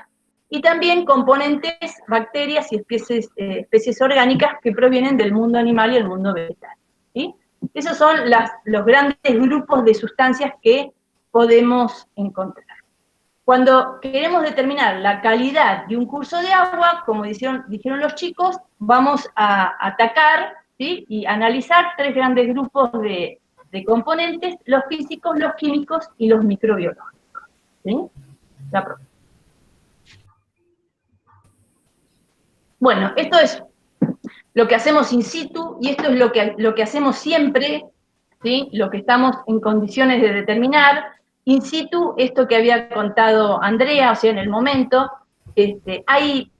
y también componentes, bacterias y especies orgánicas que provienen del mundo animal y el mundo vegetal, ¿sí? Esos son los grandes grupos de sustancias que podemos encontrar. Cuando queremos determinar la calidad de un curso de agua, como dijeron los chicos, vamos a atacar, ¿sí? Y analizar 3 grandes grupos de componentes: los físicos, los químicos y los microbiológicos, ¿sí? La próxima. Bueno, esto es lo que hacemos in situ y esto es lo que hacemos siempre, ¿sí? Lo que estamos en condiciones de determinar. In situ, esto que había contado Andrea, o sea, en el momento, hay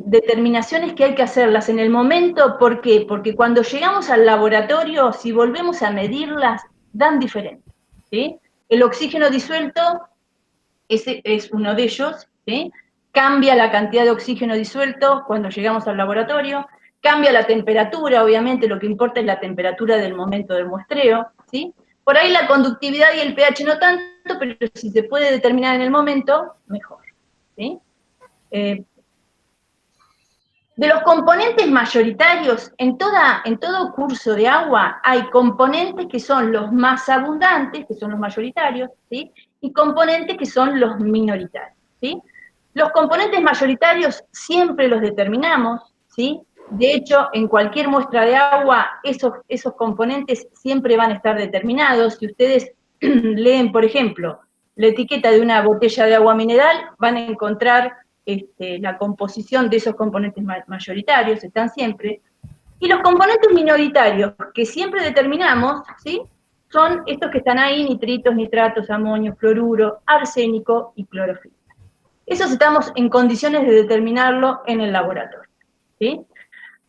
determinaciones que hay que hacerlas en el momento. ¿Por qué? Porque cuando llegamos al laboratorio, si volvemos a medirlas, dan diferente, ¿sí? El oxígeno disuelto es uno de ellos, ¿sí? Cambia la cantidad de oxígeno disuelto cuando llegamos al laboratorio, cambia la temperatura, obviamente lo que importa es la temperatura del momento del muestreo, ¿sí? Por ahí la conductividad y el pH no tanto, pero si se puede determinar en el momento, mejor, ¿sí? De los componentes mayoritarios, en todo curso de agua hay componentes que son los más abundantes, que son los mayoritarios, ¿sí? Y componentes que son los minoritarios, ¿sí? Los componentes mayoritarios siempre los determinamos, ¿sí? De hecho, en cualquier muestra de agua, esos componentes siempre van a estar determinados. Si ustedes leen, por ejemplo, la etiqueta de una botella de agua mineral, van a encontrar la composición de esos componentes mayoritarios, están siempre. Y los componentes minoritarios que siempre determinamos, ¿sí? Son estos que están ahí: nitritos, nitratos, amonio, fluoruro, arsénico y clorofila. Esos estamos en condiciones de determinarlo en el laboratorio, ¿sí?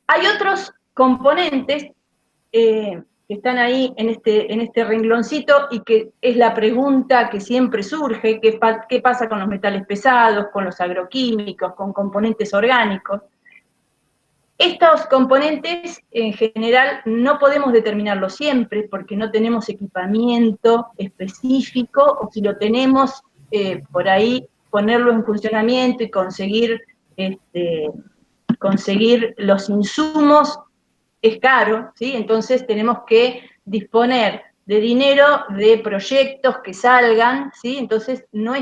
Hay otros componentes que están ahí en este rengloncito y que es la pregunta que siempre surge: ¿qué pasa con los metales pesados, con los agroquímicos, con componentes orgánicos? Estos componentes, en general, no podemos determinarlos siempre porque no tenemos equipamiento específico, o si lo tenemos, por ahí ponerlo en funcionamiento y conseguir los insumos es caro, ¿sí? Entonces tenemos que disponer de dinero, de proyectos que salgan, ¿sí? Entonces no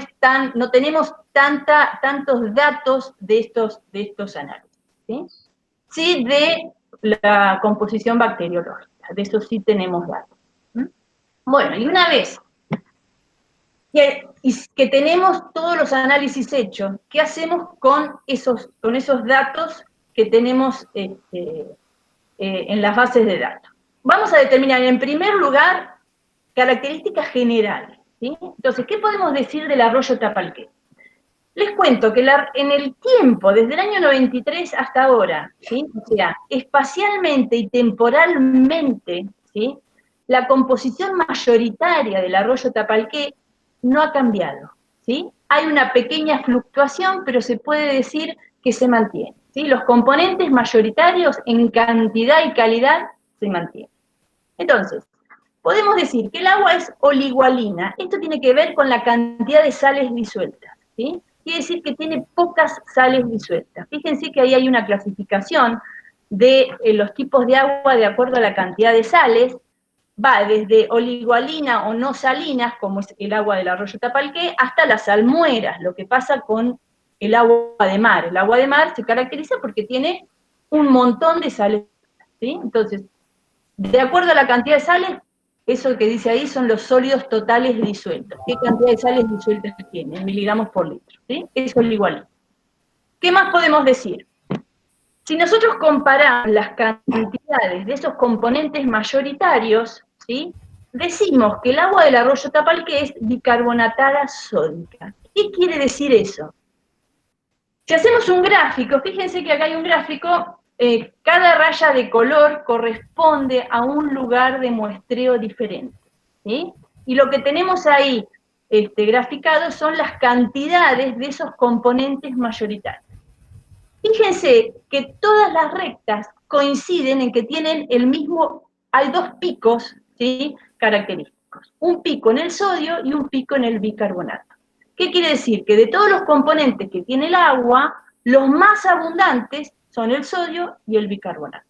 tenemos tantos datos de estos análisis, ¿sí? Sí, de la composición bacteriológica, de eso sí tenemos datos. Bueno, y una vez que tenemos todos los análisis hechos, ¿qué hacemos con esos datos que tenemos en las bases de datos? Vamos a determinar, en primer lugar, características generales, ¿sí? Entonces, ¿qué podemos decir del arroyo Tapalqué? Les cuento que en el tiempo, desde el año 93 hasta ahora, ¿sí? O sea, espacialmente y temporalmente, ¿sí? La composición mayoritaria del arroyo Tapalqué no ha cambiado, ¿sí? Hay una pequeña fluctuación, pero se puede decir que se mantiene, ¿sí? Los componentes mayoritarios en cantidad y calidad se mantienen. Entonces, podemos decir que el agua es oligoalina. Esto tiene que ver con la cantidad de sales disueltas, ¿sí? Quiere decir que tiene pocas sales disueltas. Fíjense que ahí hay una clasificación de los tipos de agua de acuerdo a la cantidad de sales. Va desde oligoalina o no salinas, como es el agua del arroyo Tapalqué, hasta las salmueras, lo que pasa con el agua de mar. El agua de mar se caracteriza porque tiene un montón de sales, ¿sí? Entonces, de acuerdo a la cantidad de sales, eso que dice ahí son los sólidos totales disueltos. ¿Qué cantidad de sales disueltas tiene? En miligramos por litro, ¿sí? Eso es igual. ¿Qué más podemos decir? Si nosotros comparamos las cantidades de esos componentes mayoritarios, ¿sí? Decimos que el agua del arroyo Tapalqué es bicarbonatada sódica. ¿Qué quiere decir eso? Si hacemos un gráfico, fíjense que acá hay un gráfico, cada raya de color corresponde a un lugar de muestreo diferente, ¿sí? Y lo que tenemos ahí graficado son las cantidades de esos componentes mayoritarios. Fíjense que todas las rectas coinciden en que tienen hay dos picos, ¿sí? Característicos. Un pico en el sodio y un pico en el bicarbonato. ¿Qué quiere decir? Que de todos los componentes que tiene el agua, los más abundantes son el sodio y el bicarbonato.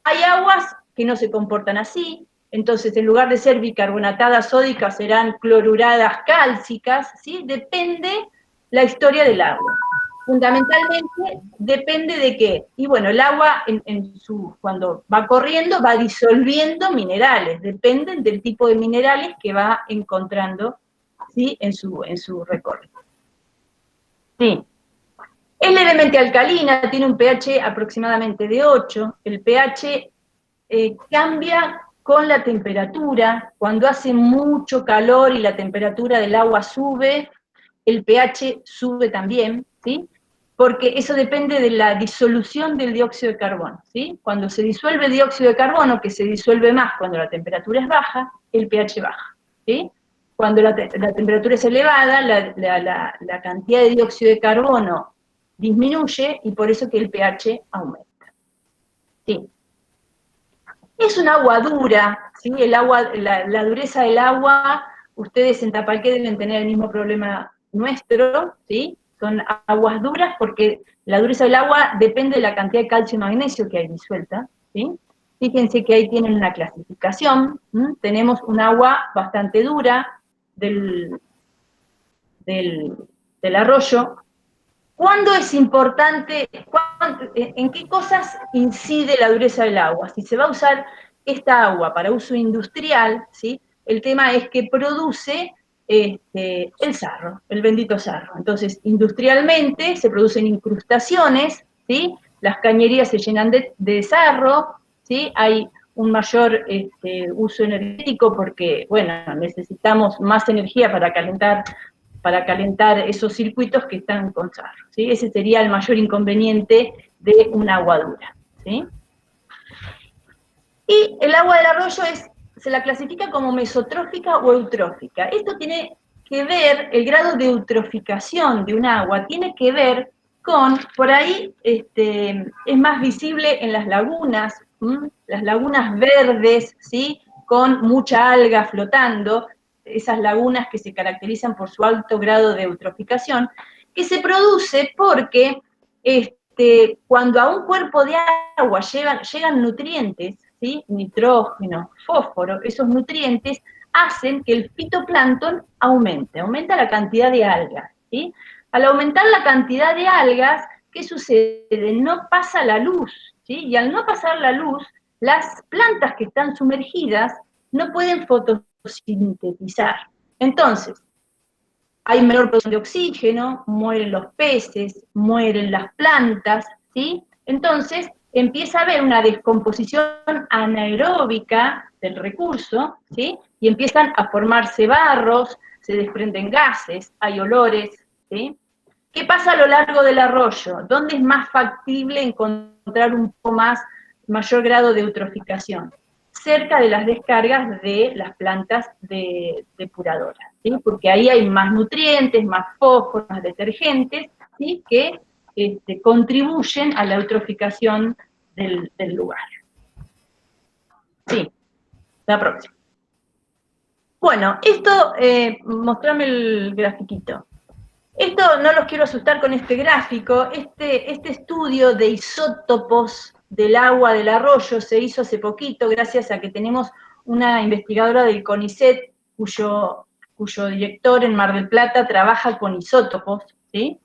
Hay aguas que no se comportan así, entonces en lugar de ser bicarbonatadas sódicas serán cloruradas cálcicas, ¿sí? Depende la historia del agua. Fundamentalmente depende de qué. Y bueno, el agua cuando va corriendo va disolviendo minerales, dependen del tipo de minerales que va encontrando, ¿sí? en su recorrido. Sí. Es levemente alcalina, tiene un pH aproximadamente de 8. El pH cambia con la temperatura. Cuando hace mucho calor y la temperatura del agua sube, el pH sube también, ¿sí? Porque eso depende de la disolución del dióxido de carbono, ¿sí? Cuando se disuelve el dióxido de carbono, que se disuelve más cuando la temperatura es baja, el pH baja, ¿sí? Cuando la temperatura es elevada, la cantidad de dióxido de carbono disminuye y por eso que el pH aumenta, ¿sí? Es un agua dura, ¿sí? La dureza del agua, ustedes en Tapalqué deben tener el mismo problema nuestro, ¿sí? Son aguas duras porque la dureza del agua depende de la cantidad de calcio y magnesio que hay disuelta, ¿sí? Fíjense que ahí tienen una clasificación, ¿sí? Tenemos un agua bastante dura del arroyo. ¿Cuándo es importante, en qué cosas incide la dureza del agua? Si se va a usar esta agua para uso industrial, ¿sí? El tema es que produce el sarro, el bendito sarro. Entonces, industrialmente se producen incrustaciones, ¿sí? las cañerías se llenan de sarro, ¿sí? Hay un mayor uso energético porque, bueno, necesitamos más energía para calentar esos circuitos que están con sarro, ¿sí? Ese sería el mayor inconveniente de un agua dura, ¿sí? Y el agua del arroyo se la clasifica como mesotrófica o eutrófica. Esto tiene que ver, el grado de eutroficación de un agua tiene que ver con, por ahí es más visible en las lagunas verdes, ¿sí? Con mucha alga flotando, esas lagunas que se caracterizan por su alto grado de eutroficación, que se produce porque cuando a un cuerpo de agua llegan nutrientes, ¿sí? Nitrógeno, fósforo, esos nutrientes hacen que el fitoplancton aumenta la cantidad de algas, ¿sí? Al aumentar la cantidad de algas, ¿qué sucede? No pasa la luz, ¿sí? Y al no pasar la luz, las plantas que están sumergidas no pueden fotosintetizar. Entonces, hay menor producción de oxígeno, mueren los peces, mueren las plantas, ¿sí? Entonces, empieza a haber una descomposición anaeróbica del recurso, ¿sí? Y empiezan a formarse barros, se desprenden gases, hay olores, ¿sí? ¿Qué pasa a lo largo del arroyo? ¿Dónde es más factible encontrar un poco mayor grado de eutroficación? Cerca de las descargas de las plantas depuradoras, ¿sí? Porque ahí hay más nutrientes, más fósforos, más detergentes, ¿sí? Que contribuyen a la eutroficación del lugar. Sí, la próxima. Bueno, esto, mostrame el grafiquito. Esto no los quiero asustar con este gráfico, este estudio de isótopos del agua del arroyo se hizo hace poquito gracias a que tenemos una investigadora del CONICET cuyo director en Mar del Plata trabaja con isótopos, ¿sí?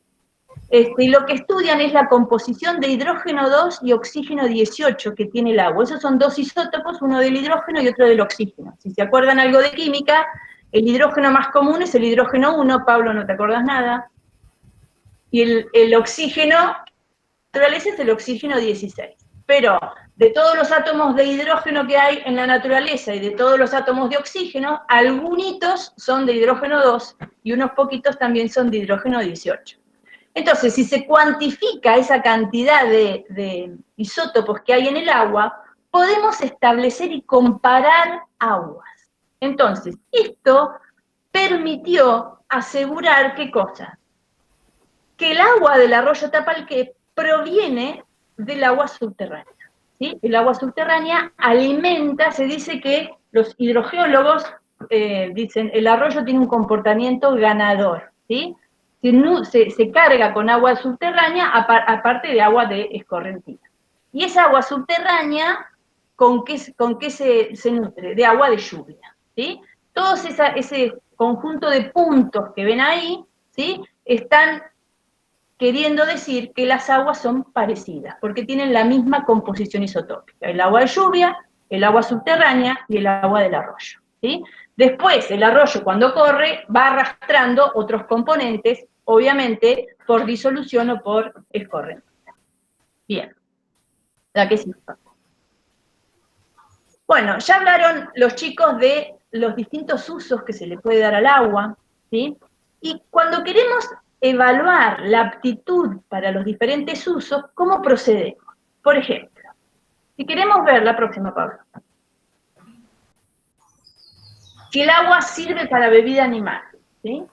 Y lo que estudian es la composición de hidrógeno 2 y oxígeno 18 que tiene el agua. Esos son dos isótopos, uno del hidrógeno y otro del oxígeno. Si se acuerdan algo de química, el hidrógeno más común es el hidrógeno 1, Pablo, no te acordás nada. Y el oxígeno, naturaleza es el oxígeno 16. Pero de todos los átomos de hidrógeno que hay en la naturaleza y de todos los átomos de oxígeno, algunos son de hidrógeno 2 y unos poquitos también son de hidrógeno 18. Entonces, si se cuantifica esa cantidad de isótopos que hay en el agua, podemos establecer y comparar aguas. Entonces, esto permitió asegurar, ¿qué cosa? Que el agua del arroyo Tapalqué proviene del agua subterránea, ¿sí? El agua subterránea alimenta, se dice que los hidrogeólogos dicen, el arroyo tiene un comportamiento ganador, ¿sí? Se carga con agua subterránea, aparte de agua de escorrentina. Y esa agua subterránea, ¿con qué se nutre? De agua de lluvia, ¿sí? Todo ese conjunto de puntos que ven ahí, ¿sí? Están queriendo decir que las aguas son parecidas, porque tienen la misma composición isotópica. El agua de lluvia, el agua subterránea y el agua del arroyo, ¿sí? Después, el arroyo cuando corre va arrastrando otros componentes, obviamente por disolución o por escorrentina. Bien, la que sí. Bueno, ya hablaron los chicos de los distintos usos que se le puede dar al agua, ¿sí? Y cuando queremos evaluar la aptitud para los diferentes usos, ¿cómo procedemos? Por ejemplo, si queremos ver la próxima, Pablo, si el agua sirve para bebida animal, ¿sí?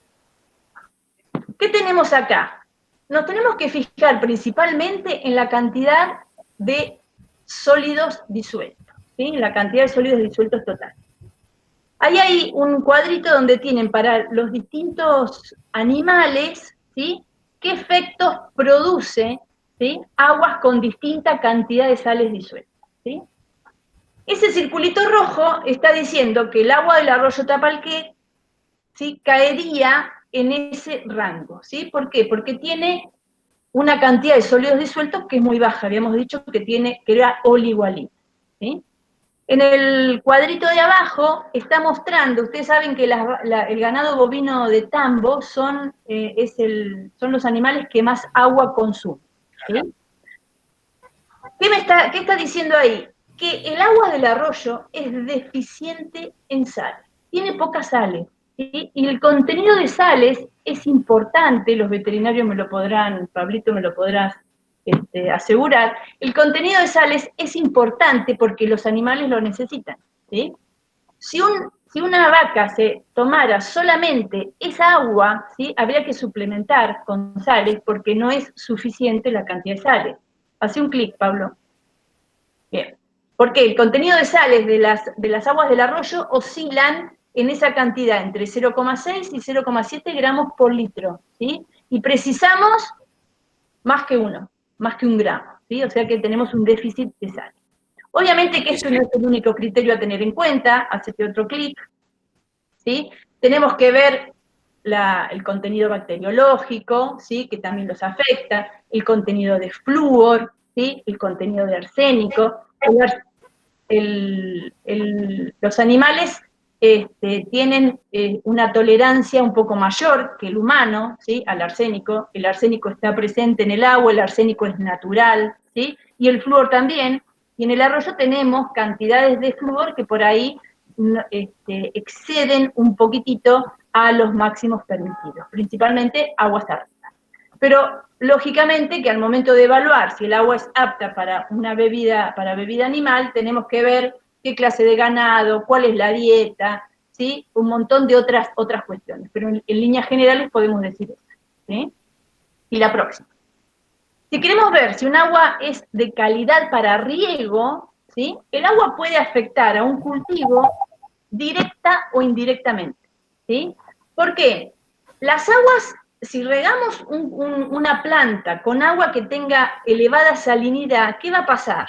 ¿Qué tenemos acá? Nos tenemos que fijar principalmente en la cantidad de sólidos disueltos, ¿sí? La cantidad de sólidos disueltos total. Ahí hay un cuadrito donde tienen para los distintos animales, ¿sí? ¿Qué efectos produce, ¿sí? Aguas con distinta cantidad de sales disueltas, ¿sí? Ese circulito rojo está diciendo que el agua del arroyo Tapalqué, ¿sí? Caería en ese rango, ¿sí? ¿Por qué? Porque tiene una cantidad de sólidos disueltos que es muy baja, habíamos dicho que era oligoalina, ¿sí? En el cuadrito de abajo está mostrando, ustedes saben que el ganado bovino de tambo son los animales que más agua consumen, ¿sí? ¿Qué está diciendo ahí? Que el agua del arroyo es deficiente en sal, tiene pocas sales, ¿sí? Y el contenido de sales es importante, los veterinarios me lo podrán, Pablito me lo podrás asegurar, el contenido de sales es importante porque los animales lo necesitan, ¿sí? Si una vaca se tomara solamente esa agua, ¿sí? Habría que suplementar con sales porque no es suficiente la cantidad de sales. Hace un clic, Pablo. Bien. Porque el contenido de sales de las aguas del arroyo oscilan en esa cantidad entre 0,6 y 0,7 gramos por litro, ¿sí? Y precisamos más que un gramo, ¿sí? O sea que tenemos un déficit de sal. Obviamente que esto no es el único criterio a tener en cuenta, hacete otro clic, ¿sí? Tenemos que ver el contenido bacteriológico, ¿sí? Que también los afecta, el contenido de flúor, ¿sí? El contenido de arsénico. Los animales tienen una tolerancia un poco mayor que el humano, ¿sí? Al arsénico. El arsénico está presente en el agua, el arsénico es natural, ¿sí? Y el flúor también. Y en el arroyo tenemos cantidades de flúor que por ahí exceden un poquitito a los máximos permitidos, principalmente aguas arriba. Pero, lógicamente, que al momento de evaluar si el agua es apta para una bebida animal, tenemos que ver qué clase de ganado, cuál es la dieta, ¿sí? Un montón de otras cuestiones. Pero en líneas generales podemos decir eso, ¿sí? Y la próxima. Si queremos ver si un agua es de calidad para riego, ¿sí? El agua puede afectar a un cultivo directa o indirectamente, ¿sí? ¿Por qué? Las aguas, si regamos una planta con agua que tenga elevada salinidad, ¿qué va a pasar?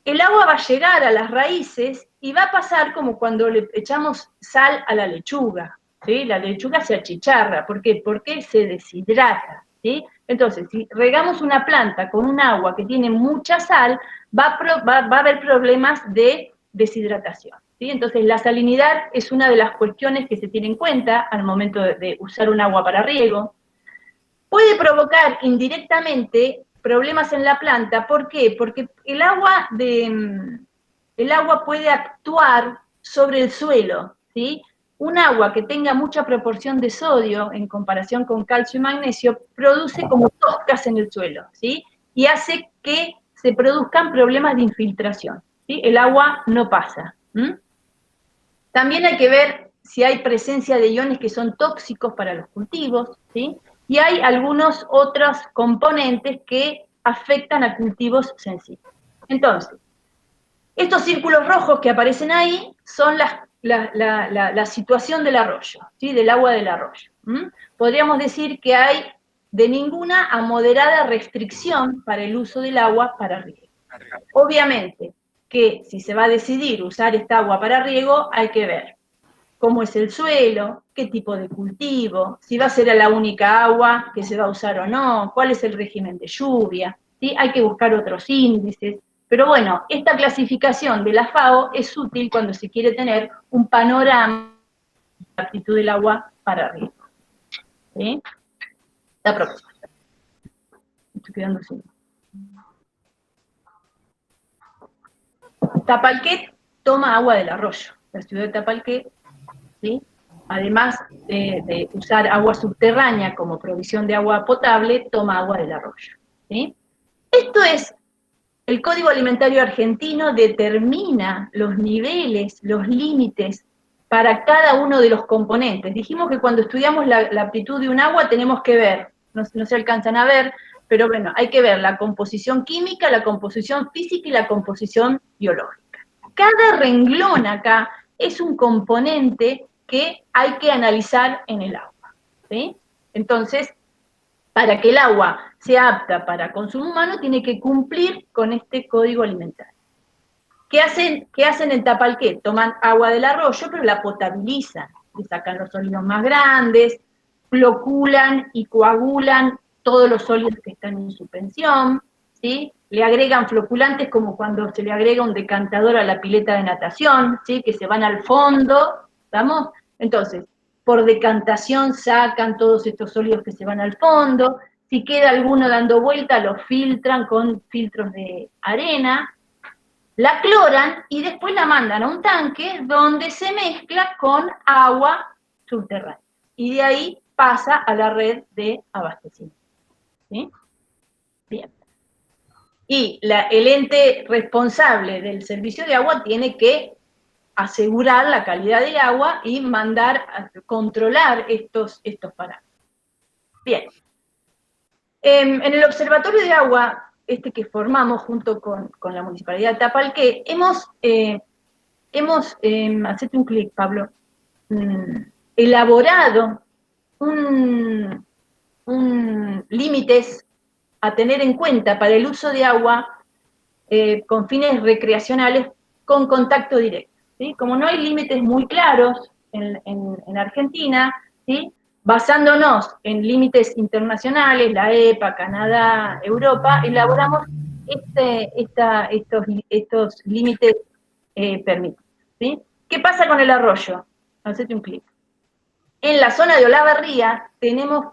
El agua va a llegar a las raíces y va a pasar como cuando le echamos sal a la lechuga, ¿sí? La lechuga se achicharra, ¿por qué? Porque se deshidrata, ¿sí? Entonces, si regamos una planta con un agua que tiene mucha sal, va a haber problemas de deshidratación, ¿sí? Entonces, la salinidad es una de las cuestiones que se tiene en cuenta al momento de usar un agua para riego. Puede provocar indirectamente problemas en la planta, ¿por qué? Porque el agua puede actuar sobre el suelo, ¿sí? Un agua que tenga mucha proporción de sodio en comparación con calcio y magnesio produce como toscas en el suelo, ¿sí? Y hace que se produzcan problemas de infiltración, ¿sí? El agua no pasa. También hay que ver si hay presencia de iones que son tóxicos para los cultivos, ¿sí? Y hay algunos otros componentes que afectan a cultivos sensibles. Entonces, estos círculos rojos que aparecen ahí son la situación del arroyo, ¿sí? Del agua del arroyo. Podríamos decir que hay de ninguna a moderada restricción para el uso del agua para riego. Obviamente que si se va a decidir usar esta agua para riego, hay que ver cómo es el suelo, qué tipo de cultivo, si va a ser la única agua que se va a usar o no, cuál es el régimen de lluvia, ¿sí? Hay que buscar otros índices. Pero bueno, esta clasificación de la FAO es útil cuando se quiere tener un panorama de la aptitud del agua para riego. ¿Sí? La próxima. Estoy quedando sin. Tapalqué toma agua del arroyo. La ciudad de Tapalqué, ¿sí? Además de usar agua subterránea como provisión de agua potable, toma agua del arroyo, ¿sí? Esto es, el Código Alimentario Argentino determina los niveles, los límites para cada uno de los componentes. Dijimos que cuando estudiamos la aptitud de un agua tenemos que ver, no se alcanzan a ver, pero bueno, hay que ver la composición química, la composición física y la composición biológica. Cada renglón acá es un componente que hay que analizar en el agua, ¿sí? Entonces, para que el agua sea apta para consumo humano, tiene que cumplir con este código alimentario. ¿Qué hacen en Tapalqué? Toman agua del arroyo, pero la potabilizan, le sacan los sólidos más grandes, floculan y coagulan todos los sólidos que están en suspensión, ¿sí? Le agregan floculantes como cuando se le agrega un decantador a la pileta de natación, ¿sí? Que se van al fondo, ¿estamos? Entonces, por decantación sacan todos estos sólidos que se van al fondo, Si queda alguno dando vuelta, lo filtran con filtros de arena, la cloran y después la mandan a un tanque donde se mezcla con agua subterránea. Y de ahí pasa a la red de abastecimiento. ¿Sí? Bien. Y el ente responsable del servicio de agua tiene que asegurar la calidad del agua y mandar a controlar estos parámetros. Bien. En el Observatorio de Agua, que formamos junto con la Municipalidad de Tapalqué, hemos hacete un clic, Pablo, elaborado límites a tener en cuenta para el uso de agua con fines recreacionales con contacto directo. ¿Sí? Como no hay límites muy claros en Argentina, ¿sí? Basándonos en límites internacionales, la EPA, Canadá, Europa, elaboramos estos límites permitidos. ¿Sí? ¿Qué pasa con el arroyo? Hacete un clic. En la zona de Olavarría tenemos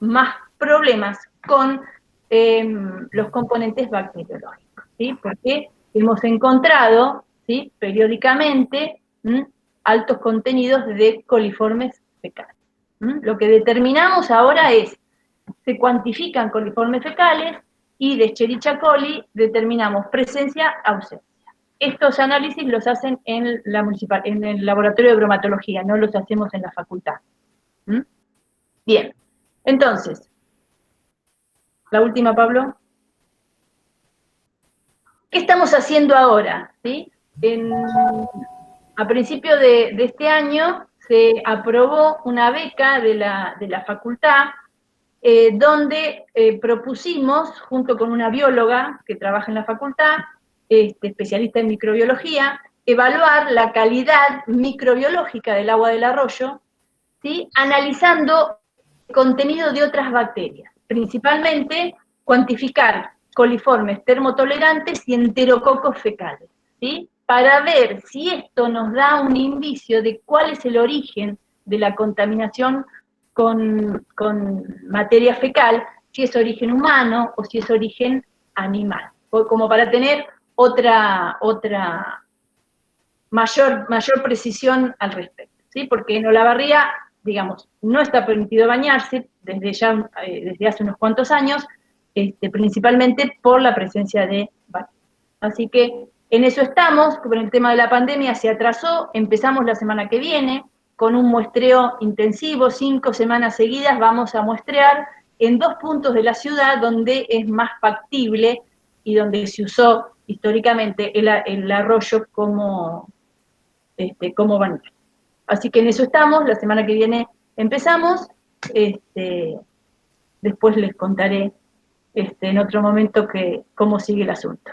más problemas con los componentes bacteriológicos, ¿sí? Porque hemos encontrado, ¿sí?, periódicamente altos contenidos de coliformes fecales. Lo que determinamos ahora es, se cuantifican coliformes fecales y de Escherichia coli determinamos presencia, ausencia. Estos análisis los hacen en el laboratorio de bromatología, no los hacemos en la facultad. Bien, entonces, la última, Pablo. ¿Qué estamos haciendo ahora? ¿Sí? A principio de este año se aprobó una beca de la facultad donde propusimos, junto con una bióloga que trabaja en la facultad, especialista en microbiología, evaluar la calidad microbiológica del agua del arroyo, ¿sí?, analizando el contenido de otras bacterias, principalmente cuantificar coliformes termotolerantes y enterococos fecales, ¿sí?, para ver si esto nos da un indicio de cuál es el origen de la contaminación con materia fecal, si es origen humano o si es origen animal, como para tener otra mayor precisión al respecto, ¿sí? Porque en Olavarría, digamos, no está permitido bañarse desde hace unos cuantos años, principalmente por la presencia de bacterias. Así que en eso estamos, con el tema de la pandemia se atrasó, empezamos la semana que viene con un muestreo intensivo, 5 semanas seguidas vamos a muestrear en 2 puntos de la ciudad donde es más factible y donde se usó históricamente el arroyo como baño. Así que en eso estamos, la semana que viene empezamos, después les contaré en otro momento cómo sigue el asunto.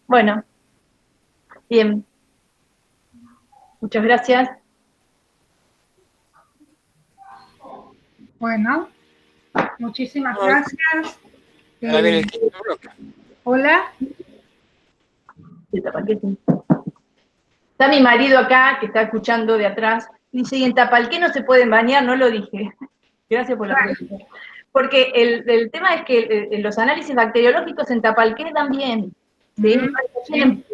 Bueno, bien, muchas gracias. Bueno, muchísimas gracias. Ahora viene el quinto bloque. Hola. Está mi marido acá, que está escuchando de atrás, dice, y en Tapalqué no se pueden bañar, no lo dije. Gracias por la pregunta. Porque el tema es que los análisis bacteriológicos en Tapalqué también, ¿sí?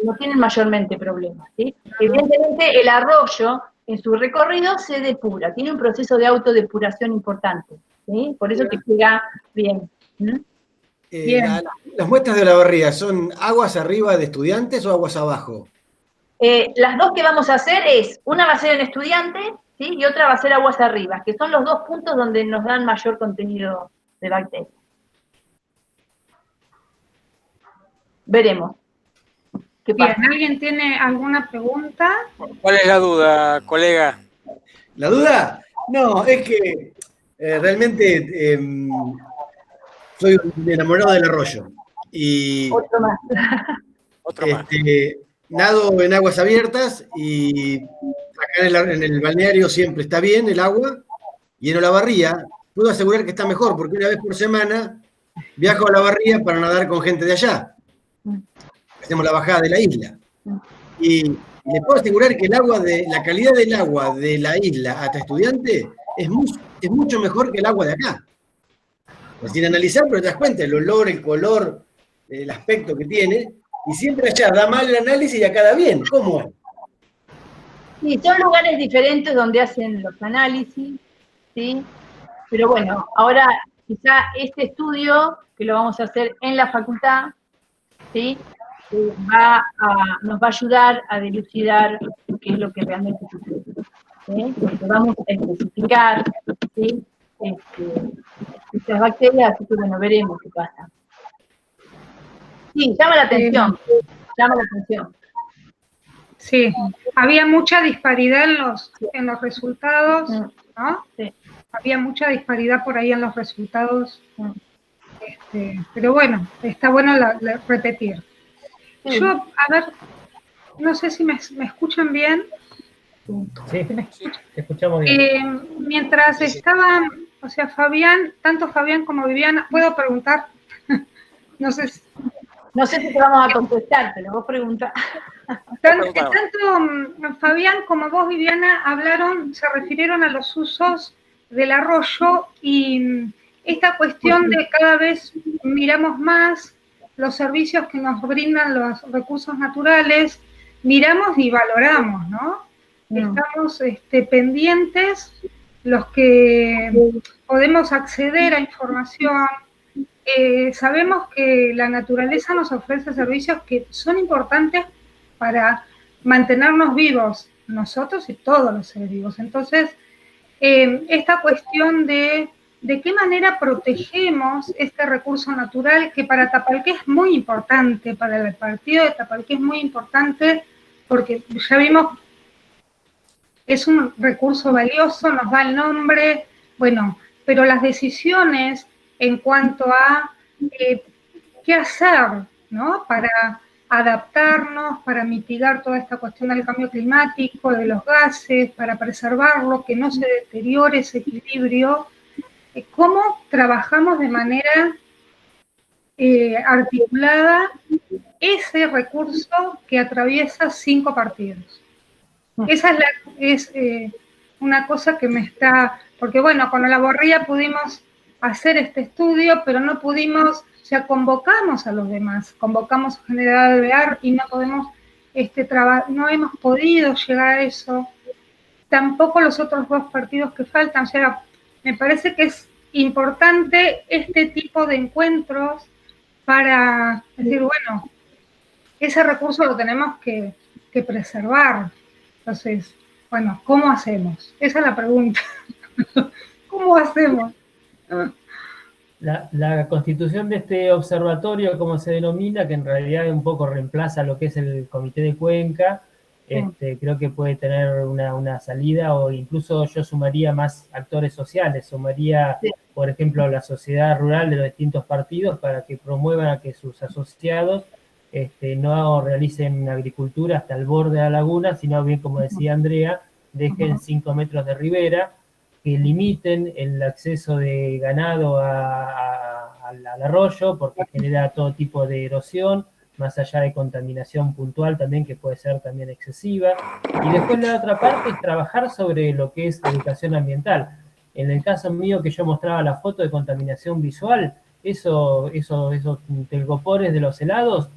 No tienen mayormente problemas, ¿sí? Evidentemente el arroyo en su recorrido se depura, tiene un proceso de autodepuración importante, ¿sí? Por eso que queda bien. Bien. ¿Las muestras de Olavarría son aguas arriba de Estudiantes o aguas abajo? Las dos que vamos a hacer una va a ser en Estudiantes, ¿sí?, y otra va a ser aguas arriba, que son los 2 puntos donde nos dan mayor contenido de bacterias. Veremos. ¿Qué pasa? Bien, ¿alguien tiene alguna pregunta? ¿Cuál es la duda, colega? ¿La duda? No, es que realmente soy un enamorado del arroyo. Y Otro más. Otro más. Nado en aguas abiertas y acá en el balneario siempre está bien el agua, y en Olavarría puedo asegurar que está mejor, porque una vez por semana viajo a Olavarría para nadar con gente de allá. Hacemos la bajada de la isla. Y le puedo asegurar que la calidad del agua de la isla hasta Estudiante es mucho mejor que el agua de acá. sin analizar, pero te das cuenta, el olor, el color, el aspecto que tiene, y siempre allá da mal el análisis y acá da bien. ¿Cómo es? Sí, son lugares diferentes donde hacen los análisis, ¿sí? Pero bueno, ahora quizá este estudio, que lo vamos a hacer en la facultad, ¿sí? Nos va a ayudar a dilucidar qué es lo que realmente sucede, ¿sí? Porque vamos a especificar, ¿sí? Estas bacterias, así que bueno, veremos qué pasa. Sí, llama la atención, llama la atención. Sí, había mucha disparidad en los resultados, ¿no? Sí. Había mucha disparidad por ahí en los resultados, pero bueno, está bueno repetir. Sí. Yo, a ver, no sé si me escuchan bien. Sí, te escuchamos bien. Mientras estaban, o sea, Fabián, tanto Fabián como Viviana, ¿puedo preguntar? No sé si... No sé si te vamos a contestar, pero vos preguntás. Tanto Fabián como vos, Viviana, se refirieron a los usos del arroyo y esta cuestión de cada vez miramos más los servicios que nos brindan los recursos naturales, miramos y valoramos, ¿no? Estamos pendientes los que podemos acceder a información. Sabemos que la naturaleza nos ofrece servicios que son importantes para mantenernos vivos, nosotros y todos los seres vivos. Entonces, esta cuestión de qué manera protegemos este recurso natural, que para Tapalqué es muy importante, para el partido de Tapalqué es muy importante, porque ya vimos, es un recurso valioso, nos da el nombre, bueno, pero las decisiones en cuanto a qué hacer, ¿no? Para adaptarnos, para mitigar toda esta cuestión del cambio climático, de los gases, para preservarlo, que no se deteriore ese equilibrio. ¿Cómo trabajamos de manera articulada ese recurso que atraviesa 5 partidos? Esa es una cosa que me está... Porque bueno, con la Borría pudimos hacer este estudio, pero no pudimos... O sea, convocamos a los demás, convocamos a General Alvear y no podemos no hemos podido llegar a eso. Tampoco los otros 2 partidos que faltan. O sea, me parece que es importante este tipo de encuentros para decir, bueno, ese recurso lo tenemos que preservar. Entonces, bueno, ¿cómo hacemos? Esa es la pregunta. ¿Cómo hacemos? La constitución de este observatorio, como se denomina, que en realidad un poco reemplaza lo que es el Comité de Cuenca, creo que puede tener una salida, o incluso yo sumaría más actores sociales, sumaría, por ejemplo, la sociedad rural de los distintos partidos para que promuevan a que sus asociados no realicen agricultura hasta el borde de la laguna, sino bien, como decía Andrea, dejen 5 metros de ribera, que limiten el acceso de ganado al arroyo, porque genera todo tipo de erosión, más allá de contaminación puntual también, que puede ser también excesiva. Y después la otra parte es trabajar sobre lo que es educación ambiental. En el caso mío, que yo mostraba la foto de contaminación visual, esos telgopores de los helados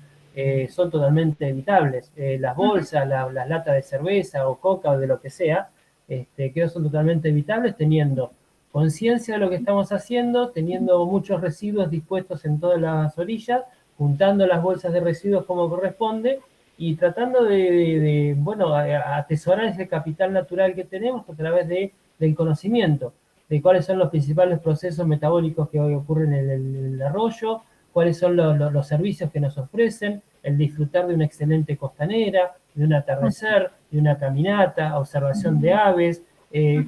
son totalmente evitables. Las bolsas, las latas de cerveza o coca o de lo que sea, que son totalmente evitables, teniendo conciencia de lo que estamos haciendo, teniendo muchos residuos dispuestos en todas las orillas, juntando las bolsas de residuos como corresponde y tratando de atesorar ese capital natural que tenemos a través del conocimiento de cuáles son los principales procesos metabólicos que hoy ocurren en el arroyo, cuáles son los servicios que nos ofrecen, el disfrutar de una excelente costanera, de un atardecer, de una caminata, observación de aves,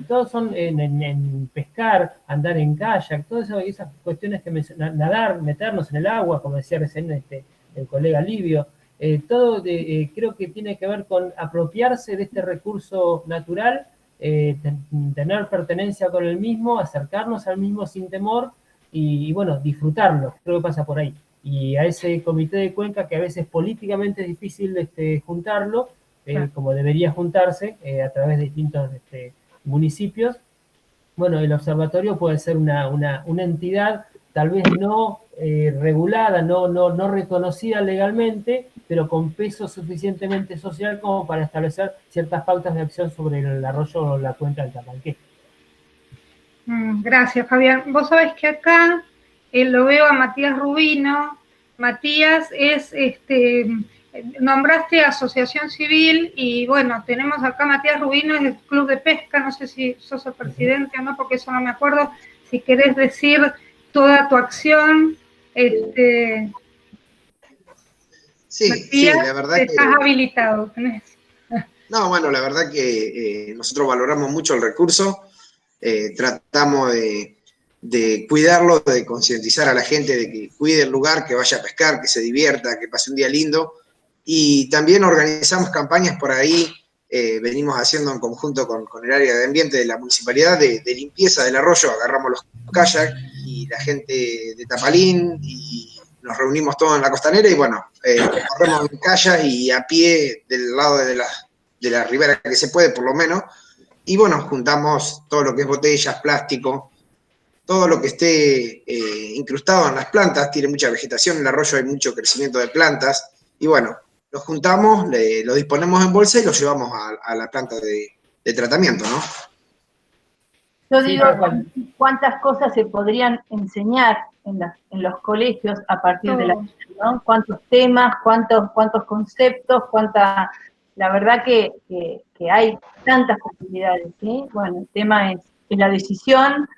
todos son en pescar, andar en kayak, todas esas cuestiones que nadar, meternos en el agua, como decía recién el colega Livio, todo creo que tiene que ver con apropiarse de este recurso natural, tener pertenencia con el mismo, acercarnos al mismo sin temor y bueno, disfrutarlo, creo que pasa por ahí. Y a ese comité de Cuenca, que a veces políticamente es difícil juntarlo, como debería juntarse a través de distintos municipios, bueno, el observatorio puede ser una entidad tal vez no regulada, no reconocida legalmente, pero con peso suficientemente social como para establecer ciertas pautas de acción sobre el arroyo o la cuenca del Tapalqué. Gracias, Fabián. Vos sabés que acá lo veo a Matías Rubino. Matías es, nombraste asociación civil y bueno, tenemos acá Matías Rubino, es el Club de Pesca, no sé si sos el presidente o no, porque eso no me acuerdo. Si querés decir toda tu acción, Sí, Matías, sí, la verdad que... estás habilitado, tenés. No, bueno, la verdad que nosotros valoramos mucho el recurso, tratamos de cuidarlo, de concientizar a la gente de que cuide el lugar, que vaya a pescar, que se divierta, que pase un día lindo. Y también organizamos campañas por ahí, venimos haciendo en conjunto con el área de ambiente de la municipalidad de limpieza del arroyo, agarramos los kayak y la gente de Tapalín y nos reunimos todos en la costanera y bueno, corremos en kayak y a pie del lado de la ribera que se puede por lo menos, y bueno, juntamos todo lo que es botellas, plástico, todo lo que esté incrustado en las plantas, tiene mucha vegetación, en el arroyo hay mucho crecimiento de plantas, y bueno, lo juntamos, lo disponemos en bolsa y lo llevamos a la planta de tratamiento, ¿no? Yo digo, cuántas cosas se podrían enseñar en los colegios a partir de la, ¿no? Cuántos temas, cuántos conceptos, la verdad que hay tantas posibilidades, ¿sí? Bueno, el tema es la decisión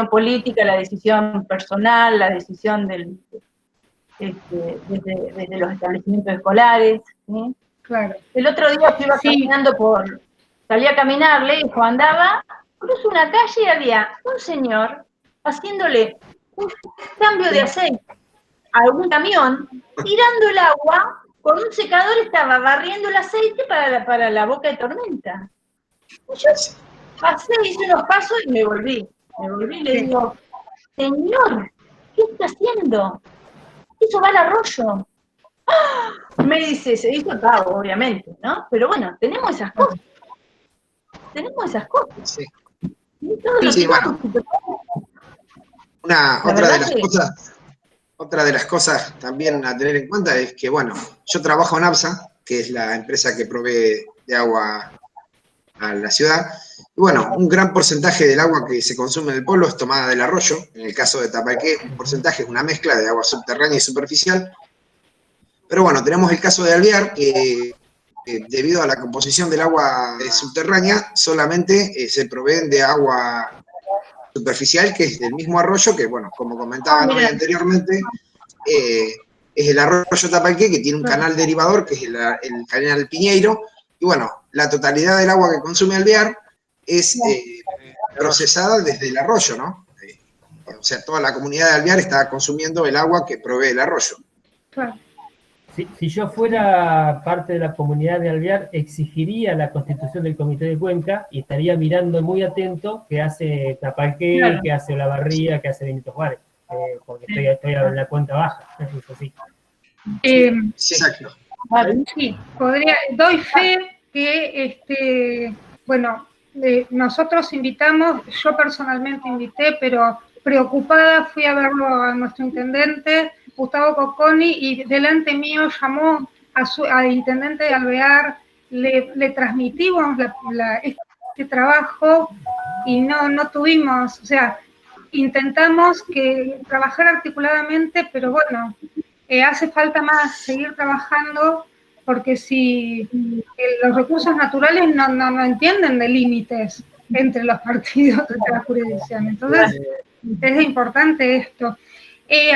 política, la decisión personal, la decisión desde los establecimientos escolares, ¿sí? Claro. El otro día yo iba caminando salí a caminar, lejos, andaba, cruzo una calle y había un señor haciéndole un cambio de aceite a algún camión, tirando el agua, con un secador estaba barriendo el aceite para la boca de tormenta. Y yo pasé, hice unos pasos y me volví y le digo, señor, ¿qué está haciendo? Eso va al arroyo. ¡Ah! Me dice, se hizo pago, obviamente, ¿no? Pero bueno, tenemos esas cosas. Sí. Sí, bueno. Otra de las cosas también a tener en cuenta es que, bueno, yo trabajo en APSA, que es la empresa que provee de agua a la ciudad. Y bueno, un gran porcentaje del agua que se consume en el pueblo es tomada del arroyo. En el caso de Tapalqué, un porcentaje es una mezcla de agua subterránea y superficial. Pero bueno, tenemos el caso de Alvear, que debido a la composición del agua subterránea, solamente se proveen de agua superficial, que es del mismo arroyo, que bueno, como comentaban hoy anteriormente, es el arroyo Tapalqué, que tiene un canal derivador, que es el canal Piñeiro, y bueno, la totalidad del agua que consume Alvear es procesada desde el arroyo, ¿no? O sea, toda la comunidad de Alvear está consumiendo el agua que provee el arroyo. Claro. Si yo fuera parte de la comunidad de Alvear, exigiría la constitución del Comité de Cuenca y estaría mirando muy atento qué hace Tapalqué, claro, qué hace Olavarría, qué hace Benito Juárez, porque estoy en la cuenta baja, es así. Sí, exacto. Sí, doy fe que, bueno, nosotros invitamos, yo personalmente invité, pero preocupada fui a verlo a nuestro intendente, Gustavo Cocconi, y delante mío llamó al intendente de Alvear, le transmitimos este trabajo y no tuvimos, o sea, intentamos trabajar articuladamente, pero bueno, hace falta más seguir trabajando, porque si los recursos naturales no entienden de límites entre los partidos de la jurisdicción. Entonces, es importante esto.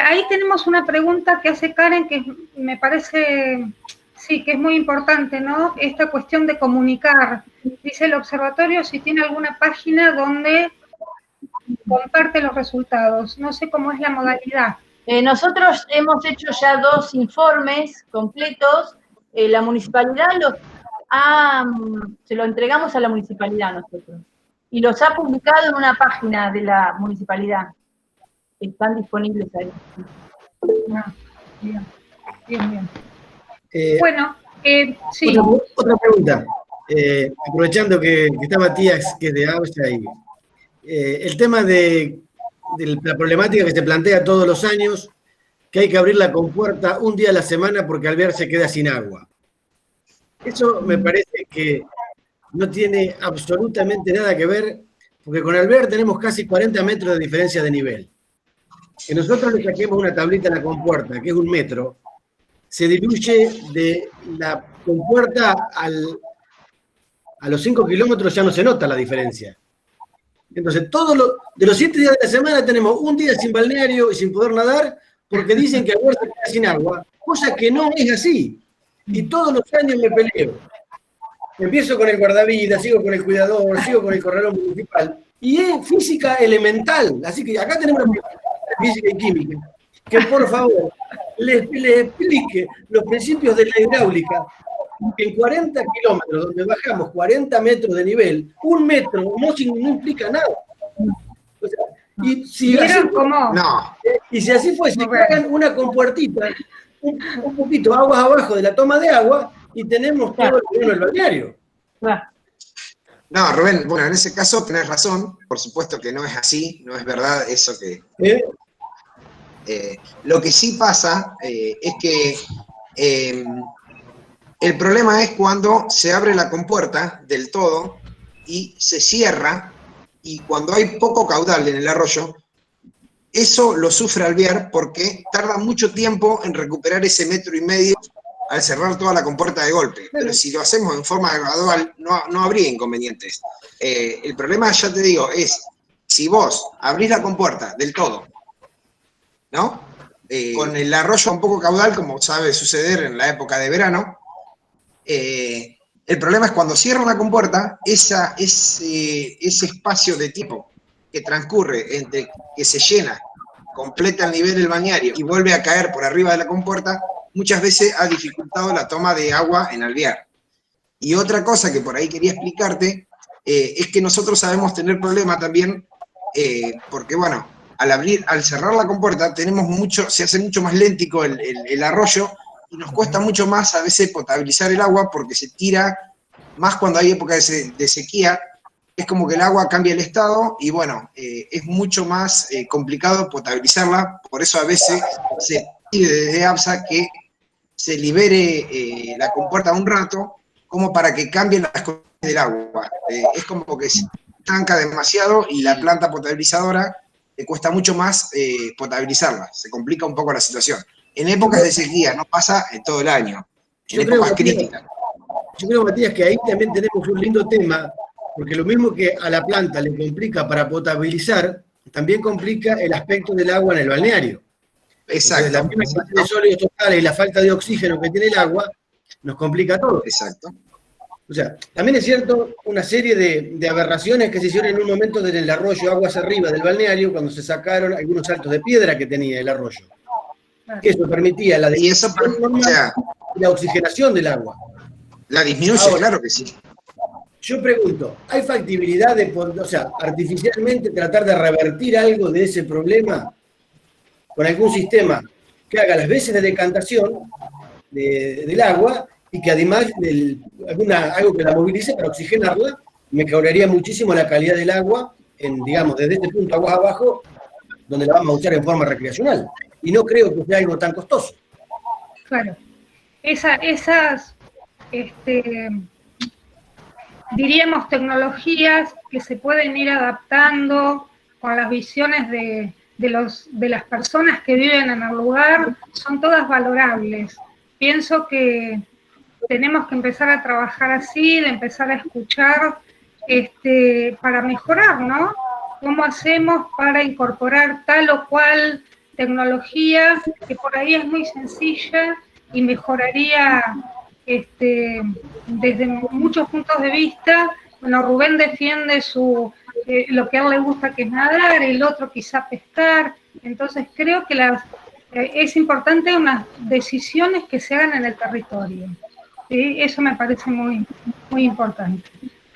Ahí tenemos una pregunta que hace Karen, que me parece, sí, que es muy importante, ¿no? Esta cuestión de comunicar. Dice el observatorio si tiene alguna página donde comparte los resultados. No sé cómo es la modalidad. Nosotros hemos hecho ya 2 informes completos. La municipalidad se lo entregamos a la municipalidad nosotros. Y los ha publicado en una página de la municipalidad. Están disponibles ahí. Bien. Bueno, sí. Otra pregunta. Aprovechando que está Matías, que es de AUSA, y el tema de de la problemática que se plantea todos los años, que hay que abrir la compuerta un día a la semana porque Alvear se queda sin agua. Eso me parece que no tiene absolutamente nada que ver, porque con Alvear tenemos casi 40 metros de diferencia de nivel. Que nosotros le saquemos una tablita a la compuerta, que es 1 metro, se diluye de la compuerta a los 5 kilómetros, ya no se nota la diferencia. Entonces, de los 7 días de la semana tenemos un día sin balneario y sin poder nadar, porque dicen que Alvear se queda sin agua, cosa que no es así. Y todos los años me peleo. Empiezo con el guardavidas, sigo con el cuidador, sigo con el corralón municipal. Y es física elemental. Así que acá tenemos una física y química. Que por favor le explique los principios de la hidráulica. En 40 kilómetros, donde bajamos 40 metros de nivel, 1 metro no implica nada. O sea, y si así fuese, que hagan una compuertita, un poquito aguas abajo de la toma de agua, y tenemos todo el balneario. No, Rubén, bueno, en ese caso tenés razón, por supuesto que no es así, no es verdad eso que... lo que sí pasa es que el problema es cuando se abre la compuerta del todo y se cierra, y cuando hay poco caudal en el arroyo, eso lo sufre Alvear porque tarda mucho tiempo en recuperar ese 1,5 metros al cerrar toda la compuerta de golpe. Pero si lo hacemos en forma gradual, no habría inconvenientes. El problema, ya te digo, es si vos abrís la compuerta del todo, ¿no? Con el arroyo un poco caudal, como sabe suceder en la época de verano, el problema es cuando cierran la compuerta, ese espacio de tiempo que transcurre entre que se llena, completa el nivel del bañario y vuelve a caer por arriba de la compuerta, muchas veces ha dificultado la toma de agua en Alvear. Y otra cosa que por ahí quería explicarte, es que nosotros sabemos tener problema también, porque bueno, al cerrar la compuerta se hace mucho más léntico el arroyo, y nos cuesta mucho más a veces potabilizar el agua porque se tira, más cuando hay época de sequía, es como que el agua cambia el estado y bueno, es mucho más complicado potabilizarla, por eso a veces se pide desde ABSA que se libere la compuerta un rato, como para que cambien las condiciones del agua. Es como que se estanca demasiado y la planta potabilizadora le cuesta mucho más potabilizarla, se complica un poco la situación. En épocas de sequía, no pasa en todo el año, en épocas críticas. Yo creo, Matías, que ahí también tenemos un lindo tema, porque lo mismo que a la planta le complica para potabilizar, también complica el aspecto del agua en el balneario. Exacto. La misma cantidad de sólidos totales y la falta de oxígeno que tiene el agua nos complica todo. Exacto. O sea, también es cierto una serie de aberraciones que se hicieron en un momento desde el arroyo aguas arriba del balneario, cuando se sacaron algunos saltos de piedra que tenía el arroyo. Que eso permitía la la oxigenación del agua. La disminuye, ahora, claro que sí. Yo pregunto, ¿hay factibilidad de, artificialmente tratar de revertir algo de ese problema con algún sistema que haga las veces de decantación del agua y que además algo que la movilice para oxigenarla? Me mejoraría muchísimo la calidad del agua, digamos, desde este punto aguas abajo, donde la vamos a usar en forma recreacional. Y no creo que sea algo tan costoso. Claro. Esas diríamos, tecnologías que se pueden ir adaptando con las visiones de las personas que viven en el lugar, son todas valorables. Pienso que tenemos que empezar a trabajar así, de empezar a escuchar para mejorar, ¿no? ¿Cómo hacemos para incorporar tal o cual tecnología que por ahí es muy sencilla y mejoraría desde muchos puntos de vista? Bueno, Rubén defiende lo que a él le gusta, que es nadar, el otro quizá pescar. Entonces creo que es importante unas decisiones que se hagan en el territorio. ¿Sí? Eso me parece muy, muy importante.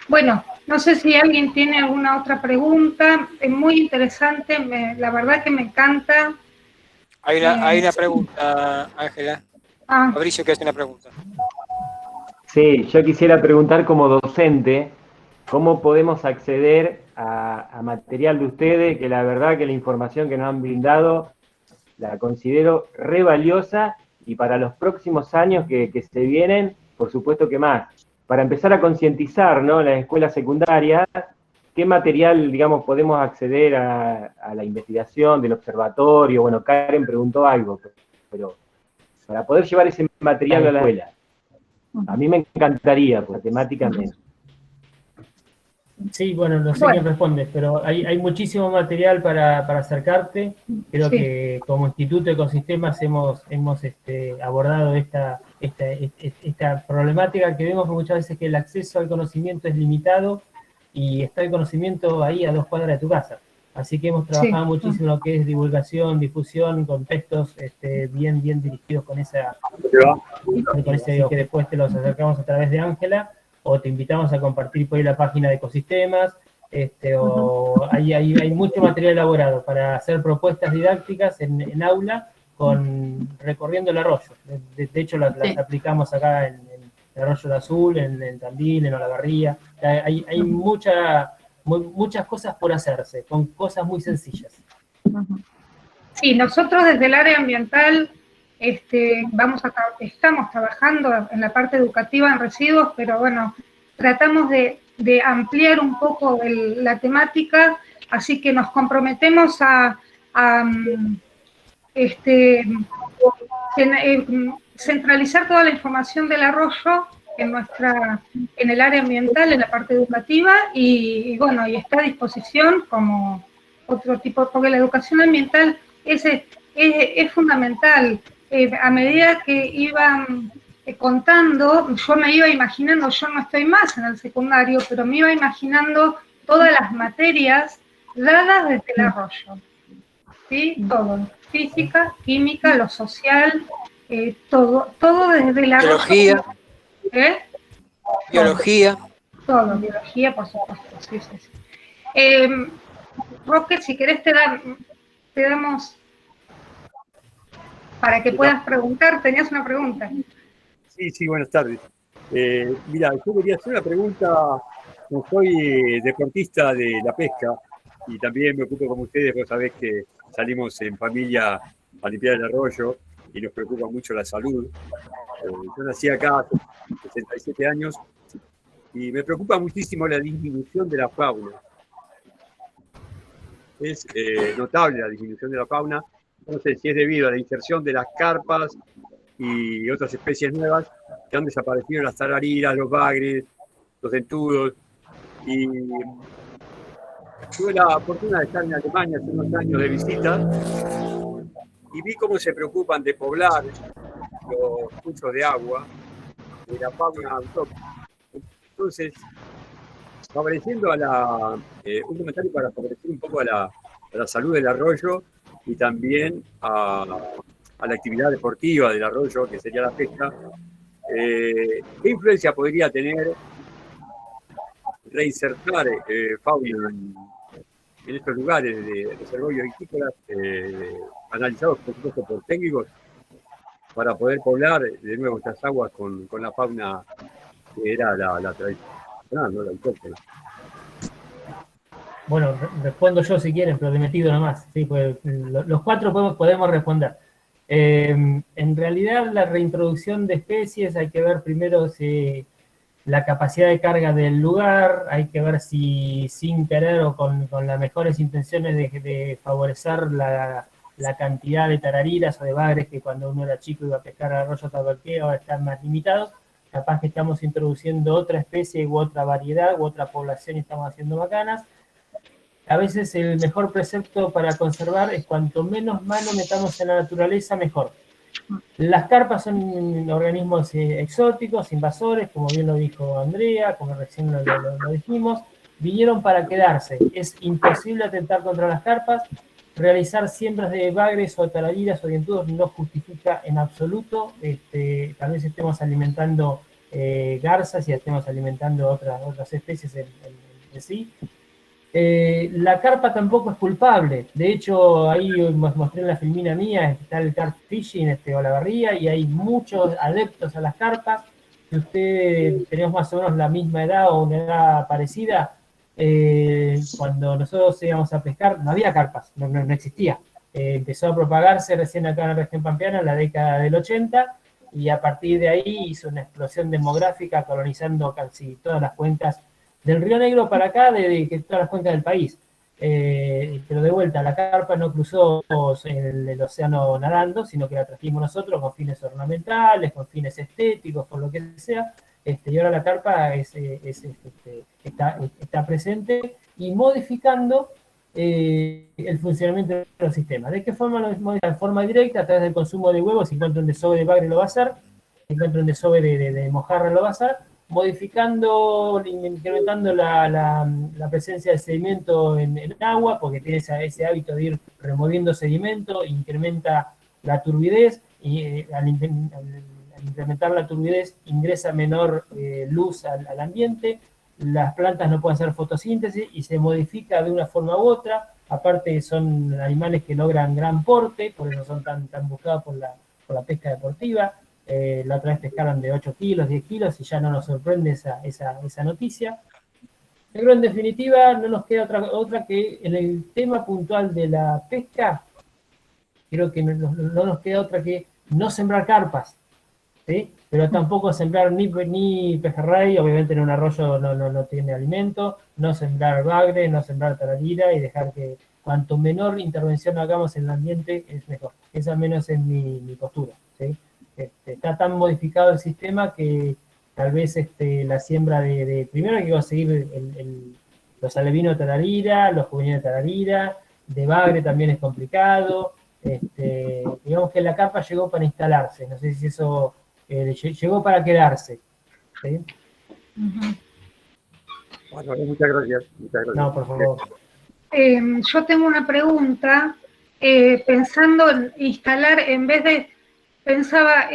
Bueno, no sé si alguien tiene alguna otra pregunta. Es muy interesante, la verdad que me encanta. Hay una pregunta, Ángela. Fabricio, que hace una pregunta. Sí, yo quisiera preguntar como docente, ¿cómo podemos acceder a material de ustedes, que la verdad que la información que nos han brindado la considero re valiosa, y para los próximos años que se vienen, por supuesto que más. Para empezar a concientizar, ¿no?, en las escuelas secundarias, qué material, digamos, podemos acceder a la investigación del observatorio. Bueno, Karen preguntó algo, pero para poder llevar ese material a la escuela, a mí me encantaría, por temáticamente. Sí, bueno, no sé quién responde, pero hay muchísimo material para acercarte. Creo que como Instituto de Ecosistemas hemos abordado esta problemática que vemos muchas veces, que el acceso al conocimiento es limitado y está el conocimiento ahí a 2 cuadras de tu casa. Así que hemos trabajado muchísimo en lo que es divulgación, difusión, con textos bien dirigidos con ese que después te los acercamos a través de Ángela, o te invitamos a compartir por ahí la página de Ecosistemas, o hay mucho material elaborado para hacer propuestas didácticas en aula, recorriendo el arroyo. De hecho, las aplicamos acá en el Arroyo del Azul, en Tandil, en Olavarría. Hay muchas cosas por hacerse, con cosas muy sencillas. Sí, nosotros desde el área ambiental estamos trabajando en la parte educativa en residuos, pero bueno, tratamos de ampliar un poco la temática, así que nos comprometemos a centralizar toda la información del arroyo en el área ambiental, en la parte educativa, y bueno, y está a disposición como otro tipo, porque la educación ambiental es fundamental. A medida que iban contando, yo me iba imaginando, yo no estoy más en el secundario, pero me iba imaginando todas las materias dadas desde el arroyo, ¿sí? Todo, física, química, lo social, todo desde el arroyo. Biología. Biología. Todo, biología, por supuesto, sí. Roque, si querés te damos para que puedas preguntar. Tenías una pregunta. Sí, buenas tardes. Mira, yo quería hacer una pregunta. Como soy deportista de la pesca y también me ocupo como ustedes, vos sabés que salimos en familia a limpiar el arroyo y nos preocupa mucho la salud. Yo nací acá hace 67 años y me preocupa muchísimo la disminución de la fauna. Es notable la disminución de la fauna. No sé si es debido a la inserción de las carpas y otras especies nuevas que han desaparecido, las tarariras, los bagres, los dentudos. Y tuve la fortuna de estar en Alemania hace unos años de visita y vi cómo se preocupan de poblar los cursos de agua de la fauna autóctona. Entonces, favoreciendo un comentario para favorecer un poco a la salud del arroyo y también a la actividad deportiva del arroyo, que sería la pesca. ¿Qué influencia podría tener reinsertar fauna en estos lugares de reservorios vitícolas, analizados por supuesto por técnicos, para poder poblar de nuevo estas aguas con la fauna que era la tradicional, ¿no? La autóctona? Bueno, respondo yo si quieren, pero de metido nomás. Sí, pues, los 4 podemos responder. En realidad, la reintroducción de especies hay que ver primero la capacidad de carga del lugar, hay que ver si sin querer o con las mejores intenciones de favorecer la cantidad de tarariras o de bagres que cuando uno era chico iba a pescar al arroyo Tabarqué, ahora están más limitados. Capaz que estamos introduciendo otra especie u otra variedad u otra población y estamos haciendo bacanas. A veces el mejor precepto para conservar es cuanto menos mano metamos en la naturaleza, mejor. Las carpas son organismos exóticos, invasores, como bien lo dijo Andrea, como recién lo dijimos, vinieron para quedarse. Es imposible atentar contra las carpas. Realizar siembras de bagres o tarariras o dientudos no justifica en absoluto. Tal vez estemos alimentando garzas y estemos alimentando otras especies en sí. La carpa tampoco es culpable. De hecho, ahí mostré en la filmina mía, está el carp fishing, Olavarría, y hay muchos adeptos a las carpas. Si ustedes tenemos más o menos la misma edad o una edad parecida, cuando nosotros íbamos a pescar, no había carpas, no existía. Empezó a propagarse recién acá en la región pampeana en la década del 80, y a partir de ahí hizo una explosión demográfica, colonizando casi todas las cuencas del Río Negro para acá, de todas las cuencas del país. Pero de vuelta, la carpa no cruzó el océano nadando, sino que la trajimos nosotros con fines ornamentales, con fines estéticos, por lo que sea, y ahora la carpa está presente y modificando el funcionamiento de los sistemas. ¿De qué forma lo modifica? De forma directa, a través del consumo de huevos. Si encuentra un desove de bagre lo va a hacer, si encuentra un desove de mojarra lo va a hacer, modificando, incrementando la presencia de sedimento en el agua, porque tiene ese hábito de ir removiendo sedimento, incrementa la turbidez, y al incrementar la turbidez ingresa menor luz al ambiente, las plantas no pueden hacer fotosíntesis y se modifica de una forma u otra. Aparte son animales que logran gran porte, por eso son tan buscados por la pesca deportiva. La otra vez pescaron de 8 kilos, 10 kilos, y ya no nos sorprende esa noticia. Pero en definitiva no nos queda otra que en el tema puntual de la pesca, creo que no nos queda otra que no sembrar carpas, ¿sí? Pero tampoco sembrar ni pejerrey, obviamente en un arroyo no tiene alimento, no sembrar bagre, no sembrar tararira, y dejar que cuanto menor intervención hagamos en el ambiente es mejor. Esa al menos es mi postura, ¿sí? Está tan modificado el sistema que tal vez la siembra primero hay que conseguir los alevinos de tararira, los juveniles de tararira, de bagre también es complicado. Digamos que la carpa llegó para instalarse, no sé si eso llegó para quedarse, ¿sí? Bueno, muchas gracias. No, por favor. Yo tengo una pregunta, pensando en instalar, en vez de, pensaba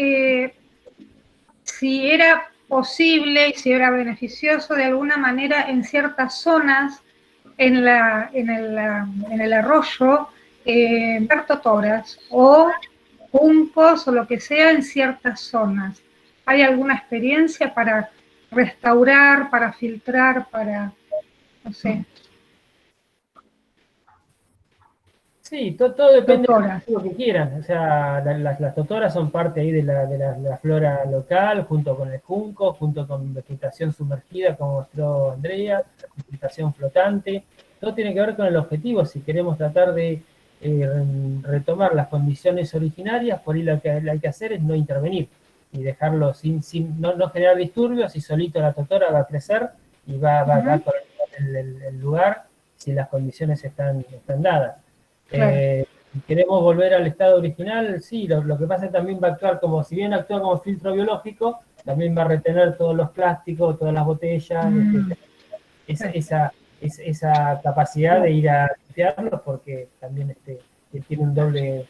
si era posible y si era beneficioso de alguna manera en ciertas zonas en el arroyo, ver totoras o juncos o lo que sea en ciertas zonas. ¿Hay alguna experiencia para restaurar, para filtrar, para, no sé? Sí, todo depende Totoras. de lo que quieran. O sea, las totoras son parte ahí de la flora local, junto con el junco, junto con vegetación sumergida, como mostró Andrea, vegetación flotante. Todo tiene que ver con el objetivo. Si queremos tratar de retomar las condiciones originarias, por ahí lo que hay que hacer es no intervenir y dejarlo no generar disturbios, y solito la totora va a crecer y va a colonizar el lugar si las condiciones están dadas. Claro. ¿Queremos volver al estado original? Sí, lo que pasa es que también va a actuar como, si bien actúa como filtro biológico, también va a retener todos los plásticos, todas las botellas, esa capacidad de ir a limpiarlos, porque también tiene un doble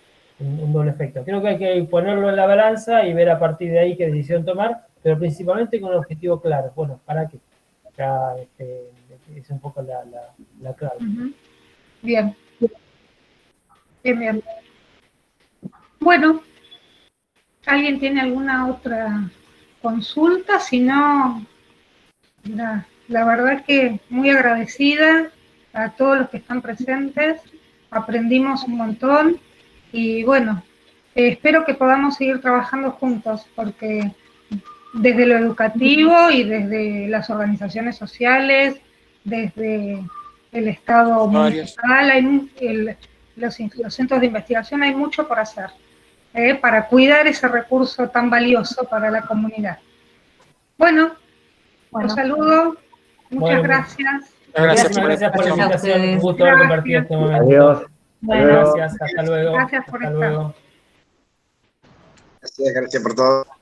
efecto. Creo que hay que ponerlo en la balanza y ver a partir de ahí qué decisión tomar, pero principalmente con un objetivo claro. Bueno, ¿para qué? Ya, es un poco la clave. Bien. Bien. Bueno, ¿alguien tiene alguna otra consulta? Si no, la verdad es que muy agradecida a todos los que están presentes, aprendimos un montón y bueno, espero que podamos seguir trabajando juntos, porque desde lo educativo y desde las organizaciones sociales, desde el Estado municipal, los centros de investigación, hay mucho por hacer para cuidar ese recurso tan valioso para la comunidad. Bueno, los saludo, muchas gracias. Gracias por la invitación, un gusto haber compartido este momento. Adiós. Gracias, hasta luego. Gracias por estar. Gracias por todo.